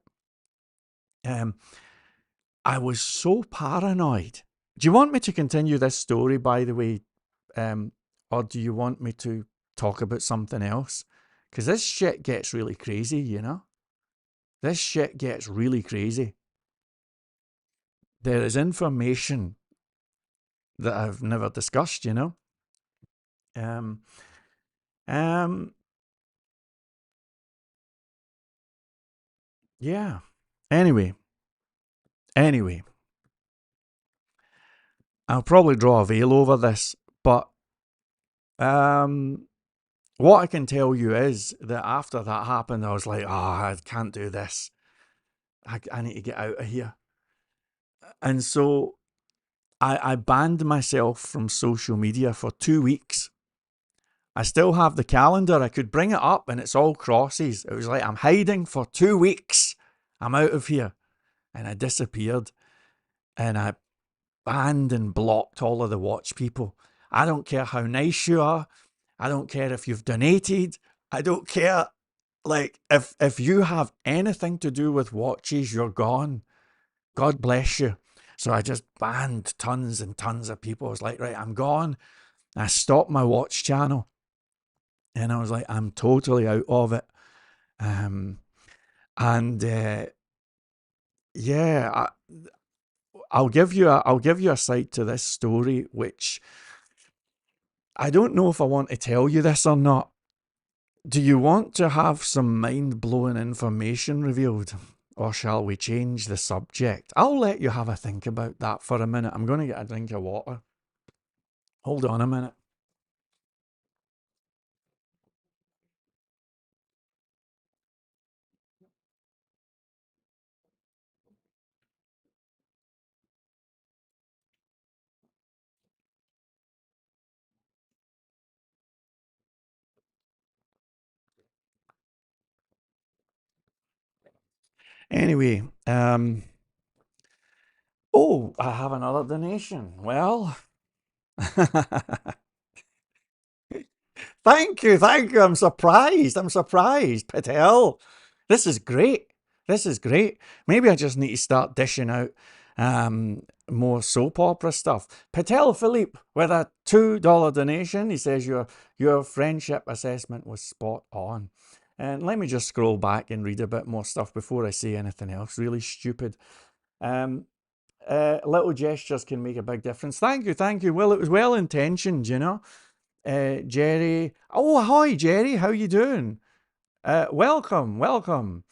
I was so paranoid. Do you want me to continue this story, by the way? Or do you want me to talk about something else? Because this shit gets really crazy, you know? This shit gets really crazy. There is information that I've never discussed, you know? Um, um, yeah. Anyway, I'll probably draw a veil over this, but what I can tell you is that after that happened, I was like, oh, I can't do this. I need to get out of here. And so I banned myself from social media for 2 weeks. I still have the calendar. I could bring it up and it's all crosses. It was like, I'm hiding for 2 weeks. I'm out of here. And I disappeared. And I banned and blocked all of the watch people. I don't care how nice you are. I don't care if you've donated. I don't care. Like, if you have anything to do with watches, you're gone. God bless you. So I just banned tons and tons of people. I was like, right, I'm gone. I stopped my watch channel. And I was like, I'm totally out of it. Um, and yeah, I'll give you a side to this story, which I don't know if I want to tell you this or not. Do you want to have some mind-blowing information revealed? Or shall we change the subject? I'll let you have a think about that for a minute. I'm going to get a drink of water. Hold on a minute. Anyway, oh, I have another donation. Well, thank you, thank you. I'm surprised, Patel. This is great. This is great. Maybe I just need to start dishing out more soap opera stuff. Patel Philippe with a $2 donation. He says your friendship assessment was spot on. And let me just scroll back and read a bit more stuff before I say anything else really stupid. Little gestures can make a big difference. Thank you, thank you. Well, it was well intentioned, you know. Jerry. Oh, hi, Jerry. How you doing? Welcome, welcome.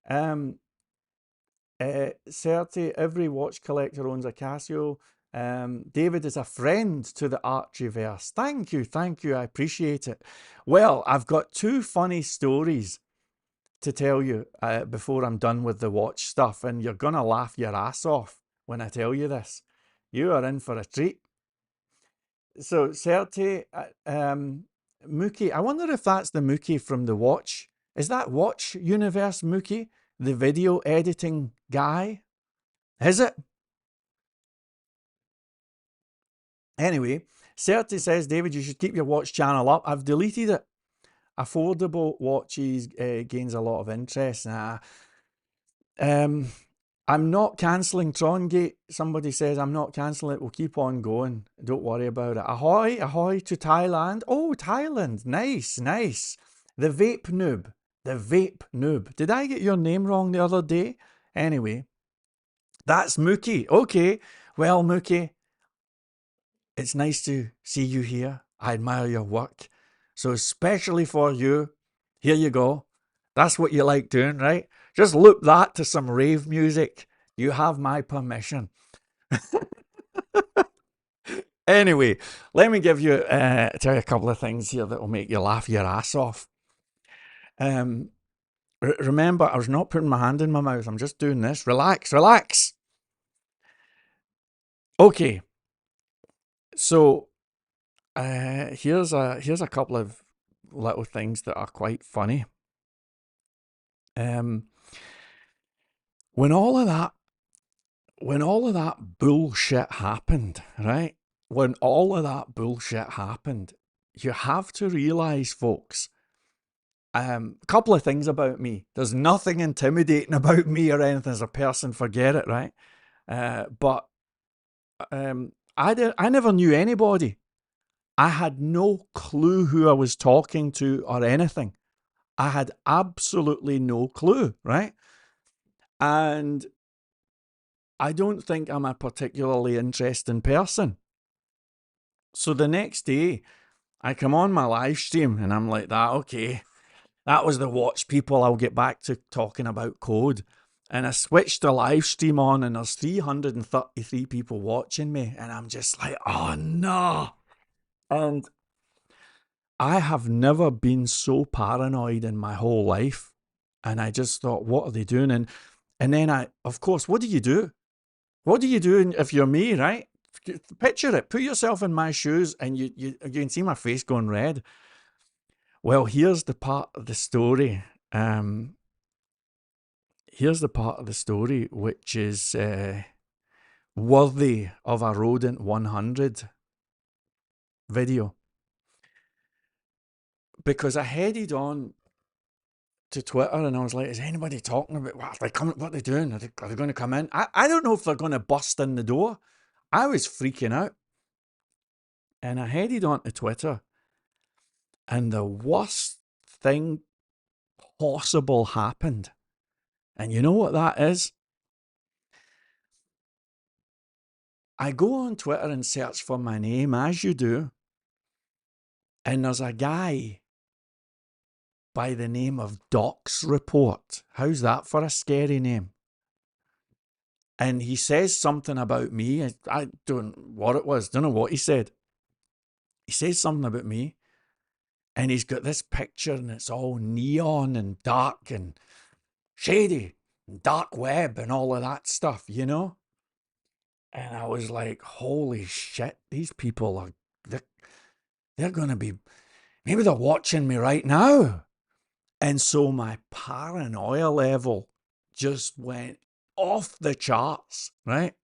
30, every watch collector owns a Casio. David is a friend to the Archiverse. Thank you, I appreciate it. Well, I've got two funny stories to tell you before I'm done with the watch stuff, and you're gonna laugh your ass off when I tell you this. You are in for a treat. So, Serti, Mookie, I wonder if that's the Mookie from the Watch. Is that Watch Universe Mookie, the video editing guy? Is it? Anyway, Serti says, David, you should keep your watch channel up. I've deleted it. Affordable watches gains a lot of interest. Nah. I'm not cancelling Trongate. Somebody says I'm not cancelling it. We'll keep on going. Don't worry about it. Ahoy, ahoy to Thailand. Oh, Thailand. Nice, nice. The vape noob. The vape noob. Did I get your name wrong the other day? Anyway, that's Mookie. Okay. Well, Mookie, it's nice to see you here. I admire your work. So, especially for you, here you go. That's what you like doing, right? Just loop that to some rave music. You have my permission. Anyway, let me give you tell you a couple of things here that will make you laugh your ass off. Remember, I was not putting my hand in my mouth. I'm just doing this. Relax, relax. Okay, so here's a couple of little things that are quite funny. Um, when all of that bullshit happened, right? When all of that bullshit happened, you have to realize, folks, a couple of things about me. There's nothing intimidating about me or anything as a person, forget it, right? But I never knew anybody. I had no clue who I was talking to or anything. I had absolutely no clue, right? And I don't think I'm a particularly interesting person. So the next day, I come on my live stream and I'm like, that okay, that was the watch people. I'll get back to talking about code. And I switched the live stream on and there's 333 people watching me. And I'm just like, oh no. And I have never been so paranoid in my whole life. And I just thought, what are they doing? And then of course, what do you do? What do you do if you're me, right? Picture it. Put yourself in my shoes and you can see my face going red. Well, here's the part of the story. Here's the part of the story which is worthy of a Rodent 100 video. Because I headed on to Twitter and I was like, is anybody talking about what are they coming? What are they doing? Are they going to come in? I don't know if they're going to bust in the door. I was freaking out. And I headed on to Twitter, and the worst thing possible happened. And you know what that is? I go on Twitter and search for my name, as you do, and there's a guy by the name of Doc's Report. How's that for a scary name? And he says something about me. I don't know what it was. Don't know what he said. He says something about me, and he's got this picture, and it's all neon and dark and shady, and dark web and all of that stuff, you know? And I was like, holy shit, these people are, they're going to be, maybe they're watching me right now. And so my paranoia level just went off the charts, right?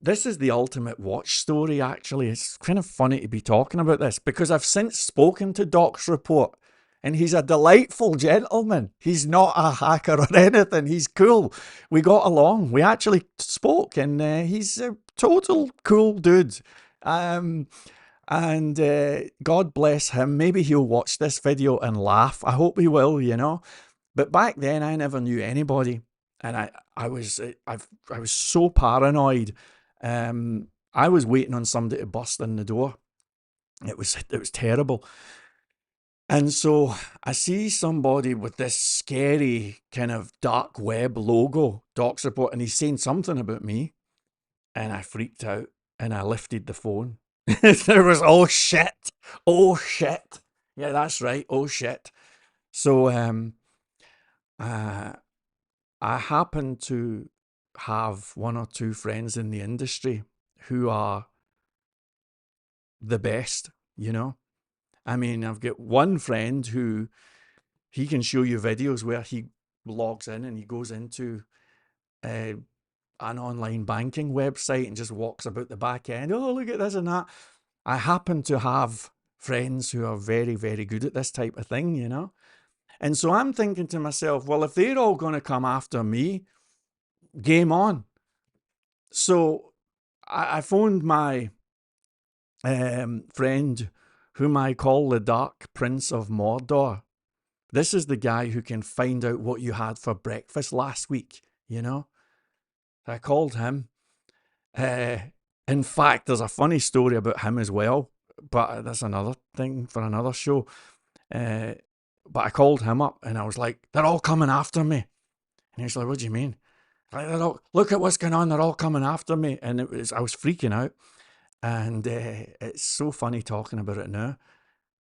This is the ultimate watch story, actually. It's kind of funny to be talking about this because I've since spoken to Doc's Report, and he's a delightful gentleman. He's not a hacker or anything. He's cool. We got along. We actually spoke, and he's a total cool dude. And God bless him. Maybe he'll watch this video and laugh. I hope he will, you know. But back then, I never knew anybody, and I was so paranoid. I was waiting on somebody to bust in the door. It was terrible. And so I see somebody with this scary kind of dark web logo, Doc's Report, and he's saying something about me, and I freaked out and I lifted the phone. There was, oh shit, yeah, that's right, oh shit. So I happen to have one or two friends in the industry who are the best, you know. I mean, I've got one friend who, he can show you videos where he logs in and he goes into an online banking website and just walks about the back end. Oh, look at this and that. I happen to have friends who are very, very good at this type of thing, you know. And so I'm thinking to myself, well, if they're all going to come after me, game on. So I phoned my friend, whom I call the Dark Prince of Mordor. This is the guy who can find out what you had for breakfast last week, you know. I called him. In fact, there's a funny story about him as well, but that's another thing for another show. But I called him up and I was like, they're all coming after me. And he's like, what do you mean? Like, look at what's going on, they're all coming after me. And I was freaking out. And it's so funny talking about it now.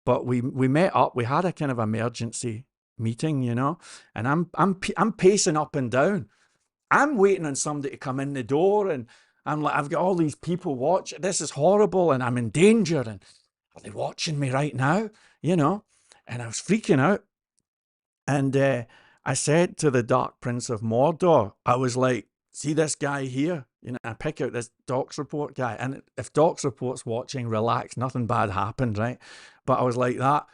But we met up, we had a kind of emergency meeting, you know, and I'm pacing up and down. I'm waiting on somebody to come in the door, and I'm like, I've got all these people watching. This is horrible, and I'm in danger. And are they watching me right now? You know, and I was freaking out. And I said to the Dark Prince of Mordor, I was like, see this guy here? You know, I pick out this Doc's Report guy. And if Doc's Report's watching, relax, nothing bad happened, right? But I was like that.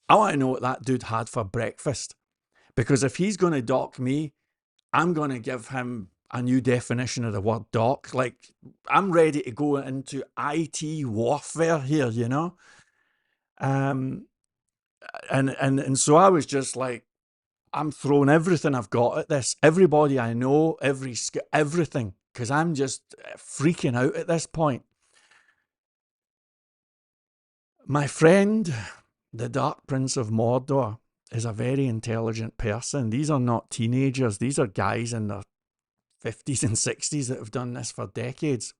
I want to know what that dude had for breakfast. Because if he's going to dock me, I'm going to give him a new definition of the word dock. Like, I'm ready to go into IT warfare here, you know? And so I was just like, I'm throwing everything I've got at this. Everybody I know, everything. Because I'm just freaking out at this point. My friend, the Dark Prince of Mordor, is a very intelligent person. These are not teenagers. These are guys in their 50s and 60s that have done this for decades.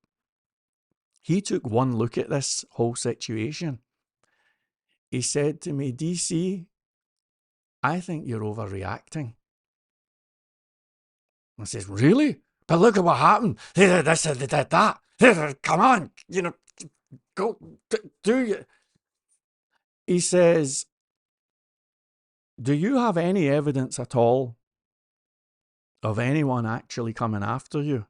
He took one look at this whole situation. He said to me, DC, I think you're overreacting. I says, really? But look at what happened. They did this, they did that. Come on, you know, go, do you? He says, do you have any evidence at all of anyone actually coming after you?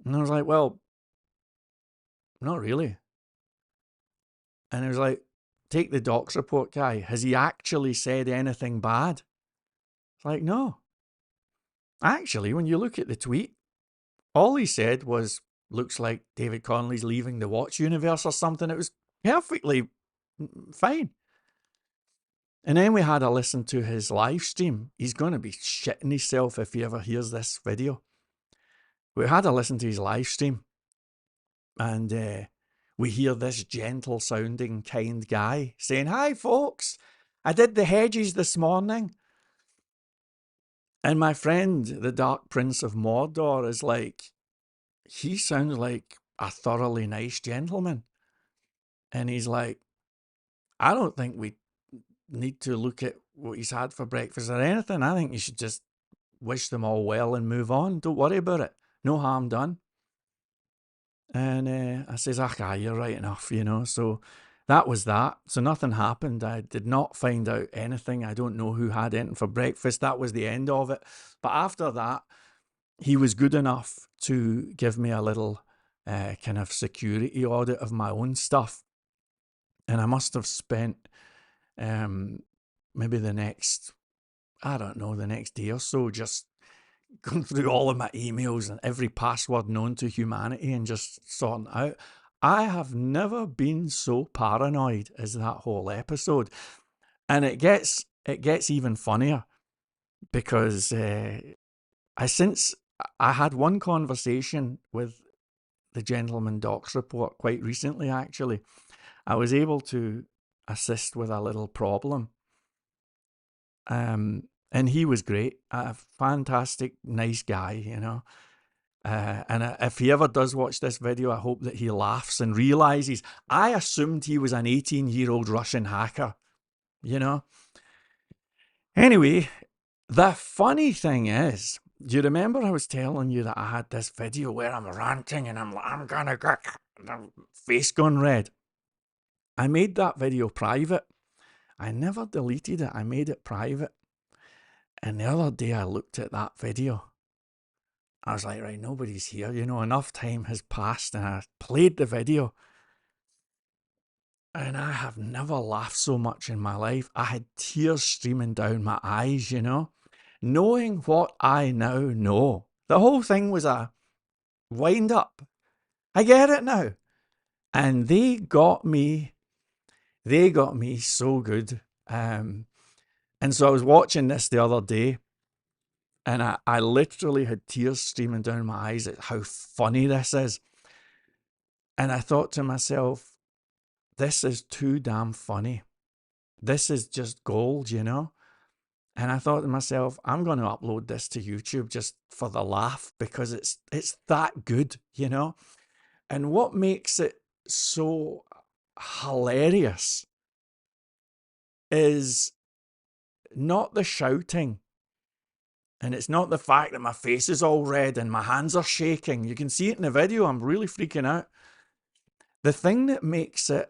And I was like, well, not really. And he was like, take the docs report guy. Has he actually said anything bad? It's like, no. Actually, when you look at the tweet, all he said was, looks like David Connolly's leaving the Watch universe or something. It was perfectly fine. And then we had a listen to his live stream. He's going to be shitting himself if he ever hears this video. We had a listen to his live stream, and we hear this gentle sounding, kind guy saying, hi, folks. I did the hedges this morning. And my friend, the Dark Prince of Mordor, is like, he sounds like a thoroughly nice gentleman. And he's like, I don't think we need to look at what he's had for breakfast or anything. I think you should just wish them all well and move on. Don't worry about it. No harm done. And I says, you're right enough, So that was that. So nothing happened. I did not find out anything. I don't know who had anything for breakfast. That was the end of it. But after that, he was good enough to give me a little kind of security audit of my own stuff. And I must have spent maybe the next day or so just going through all of my emails and every password known to humanity and just sorting out. I have never been so paranoid as that whole episode. And it gets even funnier because I had one conversation with the Gentleman Docs report quite recently, actually. I was able to assist with a little problem. And he was great, a fantastic, nice guy, And if he ever does watch this video, I hope that he laughs and realizes I assumed he was an 18-year-old Russian hacker, Anyway, the funny thing is, do you remember I was telling you that I had this video where I'm ranting and I'm gonna get the face gone red? I made that video private. I never deleted it. I made it private. And the other day I looked at that video. I was like, right, nobody's here. Enough time has passed, and I played the video. And I have never laughed so much in my life. I had tears streaming down my eyes, knowing what I now know. The whole thing was a wind up. I get it now. And they got me so good. And so I was watching this the other day, and I literally had tears streaming down my eyes at how funny this is. And I thought to myself, this is too damn funny. This is just gold, And I thought to myself, I'm going to upload this to YouTube just for the laugh because it's that good, And what makes it so hilarious is not the shouting. And it's not the fact that my face is all red and my hands are shaking. You can see it in the video. I'm really freaking out. The thing that makes it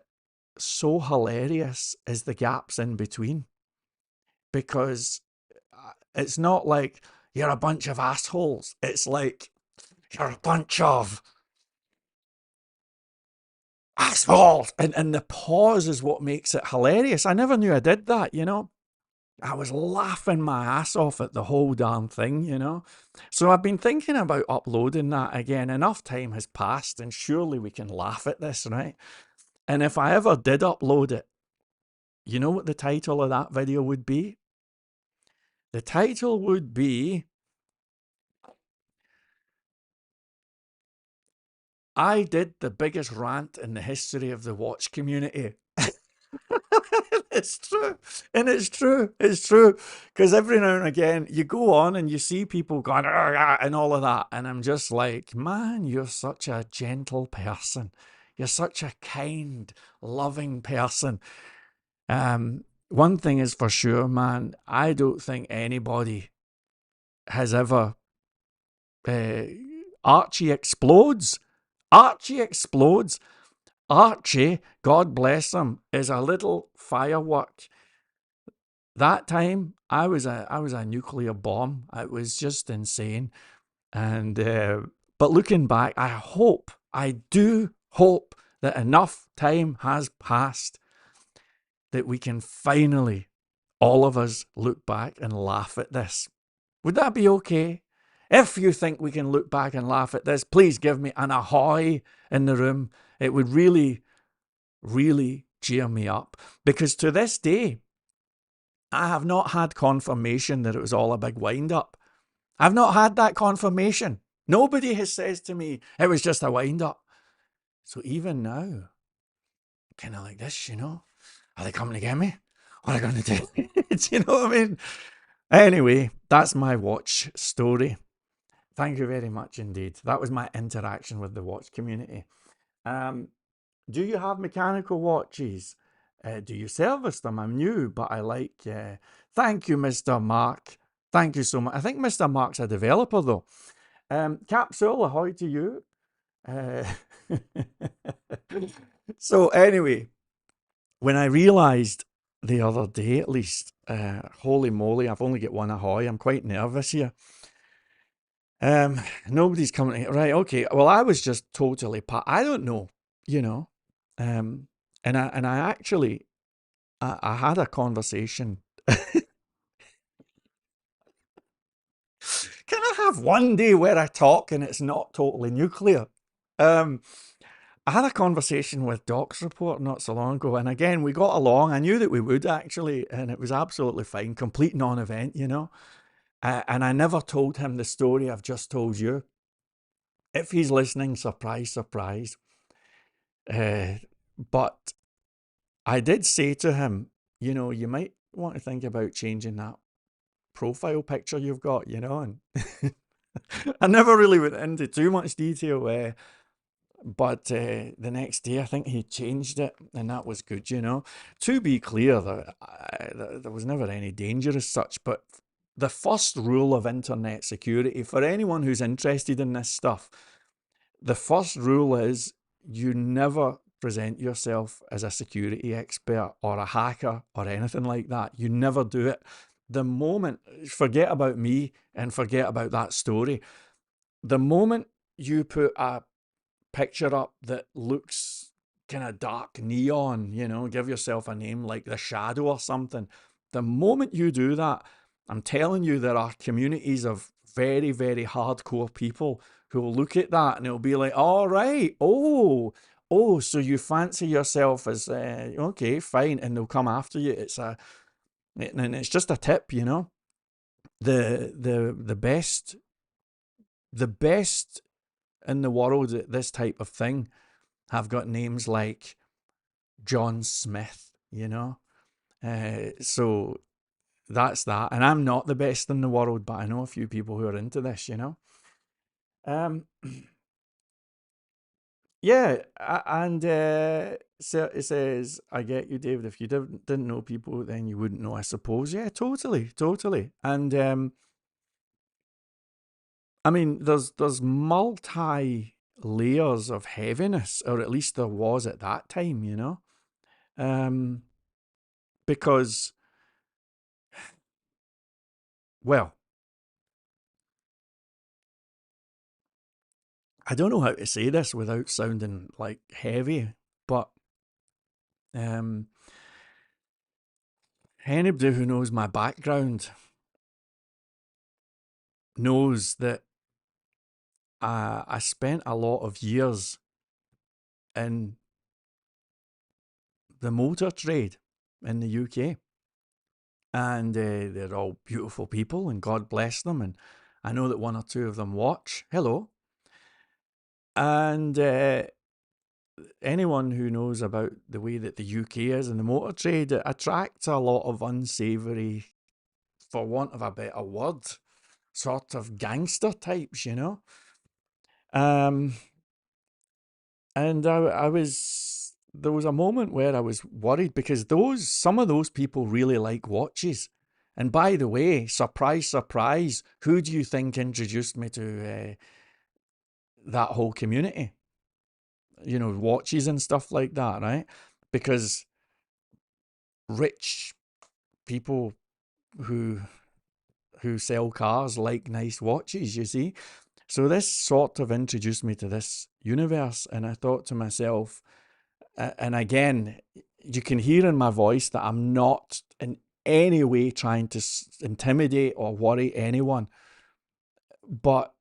so hilarious is the gaps in between. Because it's not like you're a bunch of assholes. It's like you're a bunch of assholes. And the pause is what makes it hilarious. I never knew I did that, I was laughing my ass off at the whole damn thing, So I've been thinking about uploading that again. Enough time has passed, and surely we can laugh at this, right? And if I ever did upload it, you know what the title of that video would be? The title would be, I did the biggest rant in the history of the watch community. It's true. And it's true. It's true. Because every now and again, you go on and you see people going, and all of that. And I'm just like, man, you're such a gentle person. You're such a kind, loving person. One thing is for sure, man, I don't think anybody has ever... Archie explodes. Archie explodes. Archie, God bless him, is a little firework that time I was a nuclear bomb. It was just insane. And but looking back, I do hope that enough time has passed that we can finally, all of us, look back and laugh at this. Would that be okay? If you think we can look back and laugh at this, please give me an ahoy in the room. It would really, really cheer me up. Because to this day, I have not had confirmation that it was all a big wind up. I've not had that confirmation. Nobody has said to me it was just a wind up. So even now, kind of like this, are they coming to get me? What are they going to do? Do you know what I mean? Anyway, that's my watch story. Thank you very much indeed. That was my interaction with the watch community. Um, do you have mechanical watches? Do you service them? I'm new, but I like. Thank you, Mr. Mark. Thank you so much. I think Mr. Mark's a developer though. Capsule, ahoy to you. Uh, so anyway, when I realised the other day, at least, holy moly, I've only got one ahoy. I'm quite nervous here. Nobody's coming. Right, okay. Well, I was just totally. I don't know, you know. Um, and I actually, I had a conversation. Can I have one day where I talk and it's not totally nuclear? Um, I had a conversation with Doc's report not so long ago, and again, we got along. I knew that we would actually, and it was absolutely fine, complete non-event, and I never told him the story I've just told you. If he's listening, surprise, surprise. Uh, but I did say to him, you might want to think about changing that profile picture you've got, and I never really went into too much detail. But the next day, I think he changed it, and that was good, To be clear, there was never any danger as such, but the first rule of internet security, for anyone who's interested in this stuff, the first rule is you never present yourself as a security expert or a hacker or anything like that. You never do it. The moment, forget about me and forget about that story. The moment you put a picture up that looks kind of dark neon, give yourself a name like The Shadow or something. The moment you do that, I'm telling you, there are communities of very, very hardcore people who will look at that and it'll be like, all right, so you fancy yourself as, okay, fine, and they'll come after you. And it's just a tip, the best in the world at this type of thing have got names like John Smith, So that's that. And I'm not the best in the world, but I know a few people who are into this, Um, yeah, and so it says, I get you, David. If you didn't know people, then you wouldn't know, I suppose. Yeah, totally, totally. And I mean, there's multi layers of heaviness, or at least there was at that time, Um, because, well, I don't know how to say this without sounding like heavy, but um, anybody who knows my background knows that I spent a lot of years in the motor trade in the UK, and they're all beautiful people, and God bless them, and I know that one or two of them watch. Hello. And anyone who knows about the way that the UK is in the motor trade, it attracts a lot of unsavoury, for want of a better word, sort of gangster types, Um, and there was a moment where I was worried because some of those people really like watches. And by the way, surprise, surprise, who do you think introduced me to that whole community? Watches and stuff like that, right? Because rich people who sell cars like nice watches, you see. So this sort of introduced me to this universe, and I thought to myself, and again, you can hear in my voice that I'm not in any way trying to intimidate or worry anyone, but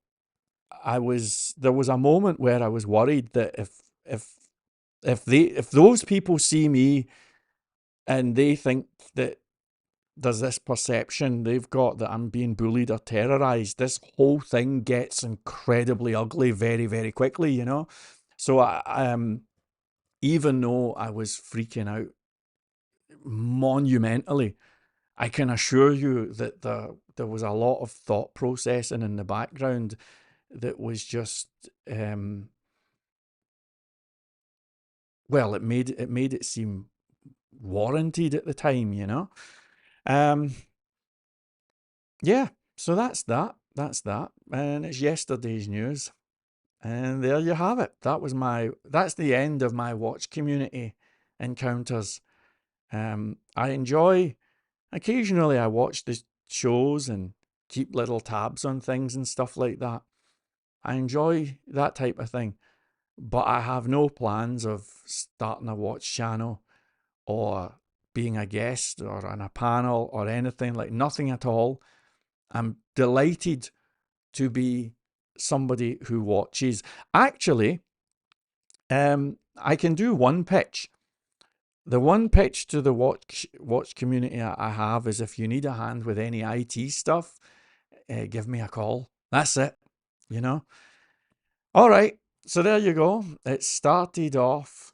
there was a moment where I was worried that if if those people see me and they think that there's this perception they've got that I'm being bullied or terrorized, this whole thing gets incredibly ugly very, very quickly, you know? So even though I was freaking out monumentally, I can assure you that there was a lot of thought processing in the background that was just well, it made it seem warranted at the time, you know. Um, yeah, so that's that. That's that, and it's yesterday's news. And there you have it. That's the end of my watch community encounters. I enjoy occasionally I watch the shows and keep little tabs on things and stuff like that. I enjoy that type of thing, but I have no plans of starting a watch channel or being a guest or on a panel or anything, like nothing at all. I'm delighted to be somebody who watches. Actually, I can do one pitch. The one pitch to the watch community I have is if you need a hand with any IT stuff, give me a call. That's it, you know. All right, so there you go. It started off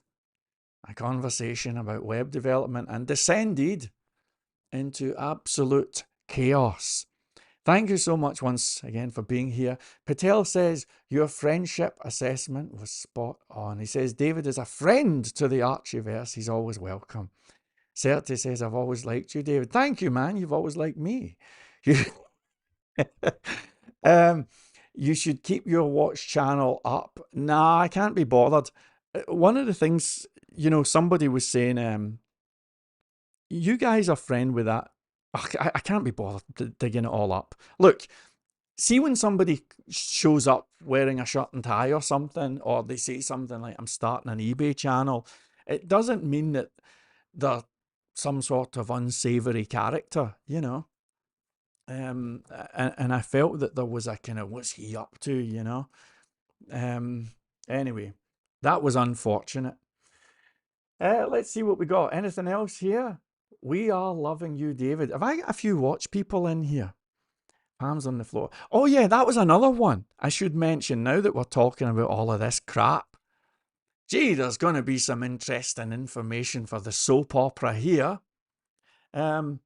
a conversation about web development and descended into absolute chaos. Thank you so much once again for being here. Patel says, your friendship assessment was spot on. He says, David is a friend to the Archieverse. He's always welcome. Certi says, I've always liked you, David. Thank you, man. You've always liked me. um, you should keep your watch channel up. Nah, I can't be bothered. One of the things, somebody was saying, you guys are friend with that. I can't be bothered digging it all up. Look, see when somebody shows up wearing a shirt and tie or something, or they say something like, I'm starting an eBay channel, it doesn't mean that they're some sort of unsavory character, you know. And I felt that there was a kind of, what's he up to, you know? Anyway, that was unfortunate. Let's see what we got. Anything else here? We are loving you, David. Have I got a few watch people in here? Palms on the floor. Oh yeah, that was another one. I should mention now that we're talking about all of this crap. Gee, there's going to be some interesting information for the soap opera here. One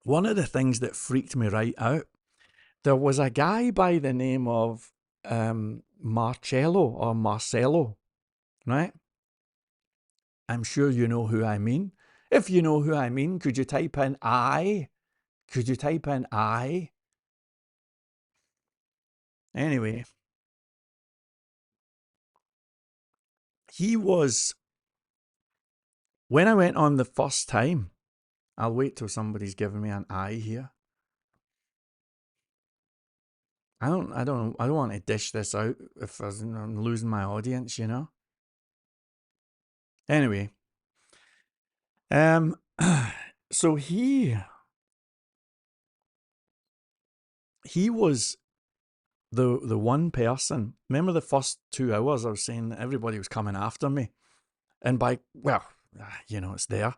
of the things that freaked me right out, there was a guy by the name of Marcello or Marcelo, right? I'm sure you know who I mean. If you know who I mean, could you type in I? Could you type in I? Anyway, he was, when I went on the first time, I'll wait till somebody's giving me an I here. I don't want to dish this out if I'm losing my audience, you know. Anyway, so he was the one person. Remember the first 2 hours I was saying everybody was coming after me, and it's there.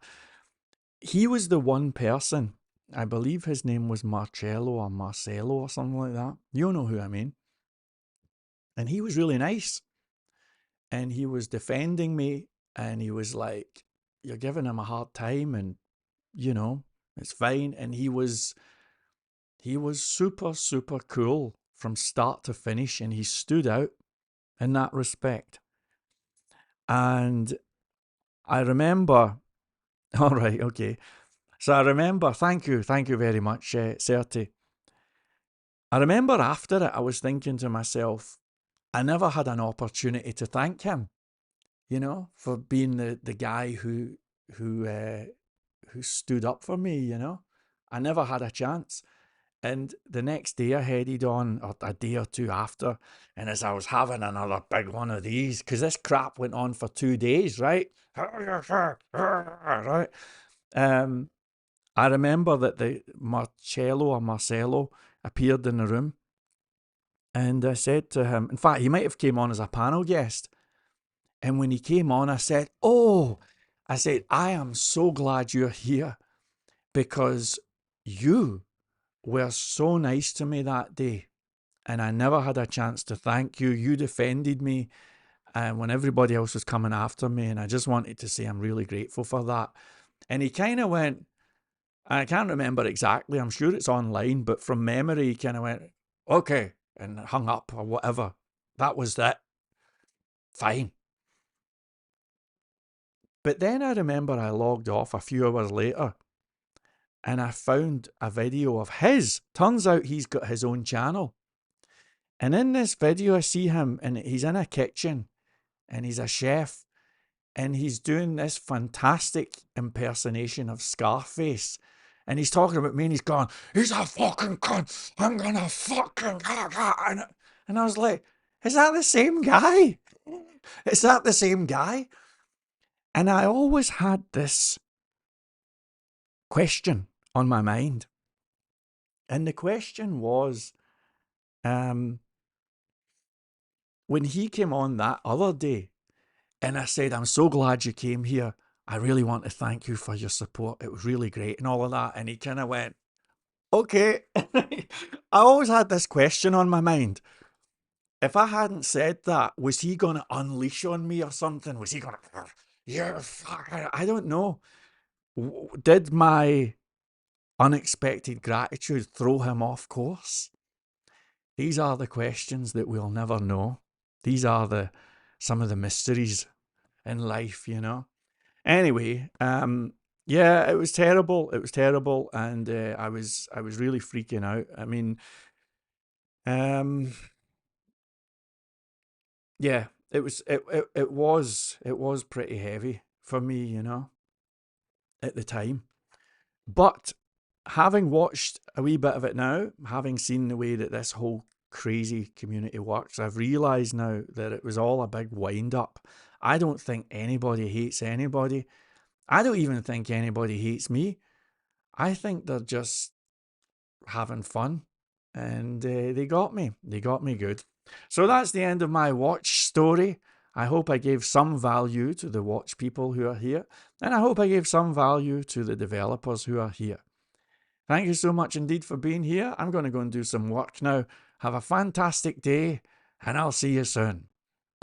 He was the one person. I believe his name was Marcello or Marcelo or something like that. You know who I mean. And he was really nice. And he was defending me. And he was like, you're giving him a hard time. And, it's fine. And he was super, super cool from start to finish. And he stood out in that respect. And I remember, all right, okay. So I remember, thank you very much, Certi. I remember after it, I was thinking to myself, I never had an opportunity to thank him, for being the guy who who stood up for me, you know. I never had a chance. And the next day I headed on, or a day or two after, and as I was having another big one of these, because this crap went on for 2 days, right? Right. Um, I remember that the Marcello appeared in the room, and I said to him, in fact, he might have came on as a panel guest. And when he came on, I said, "Oh," I said, "I am so glad you're here because you were so nice to me that day. And I never had a chance to thank you. You defended me when everybody else was coming after me. And I just wanted to say I'm really grateful for that." And he kind of went, I can't remember exactly, I'm sure it's online, but from memory, he kind of went, "Okay," and hung up or whatever. That was that. Fine. But then I remember I logged off a few hours later and I found a video of his. Turns out he's got his own channel. And in this video, I see him and he's in a kitchen and he's a chef and he's doing this fantastic impersonation of Scarface. And he's talking about me and he's going, "He's a fucking cunt. I'm gonna fucking..." And I was like, is that the same guy? Is that the same guy? And I always had this question on my mind. And the question was, when he came on that other day, and I said, "I'm so glad you came here. I really want to thank you for your support. It was really great," and all of that. And he kind of went, "Okay." I always had this question on my mind. If I hadn't said that, was he going to unleash on me or something? Was he going to, "You're fucking..." I don't know. Did my unexpected gratitude throw him off course? These are the questions that we'll never know. These are some of the mysteries in life, you know. Anyway, yeah, it was terrible. It was terrible, and I was really freaking out. I mean, um, yeah, it was pretty heavy for me, you know, at the time. But having watched a wee bit of it now, having seen the way that this whole crazy community works, I've realised now that it was all a big wind up. I don't think anybody hates anybody. I don't even think anybody hates me. I think they're just having fun. And they got me. They got me good. So that's the end of my watch story. I hope I gave some value to the watch people who are here. And I hope I gave some value to the developers who are here. Thank you so much indeed for being here. I'm going to go and do some work now. Have a fantastic day, and I'll see you soon.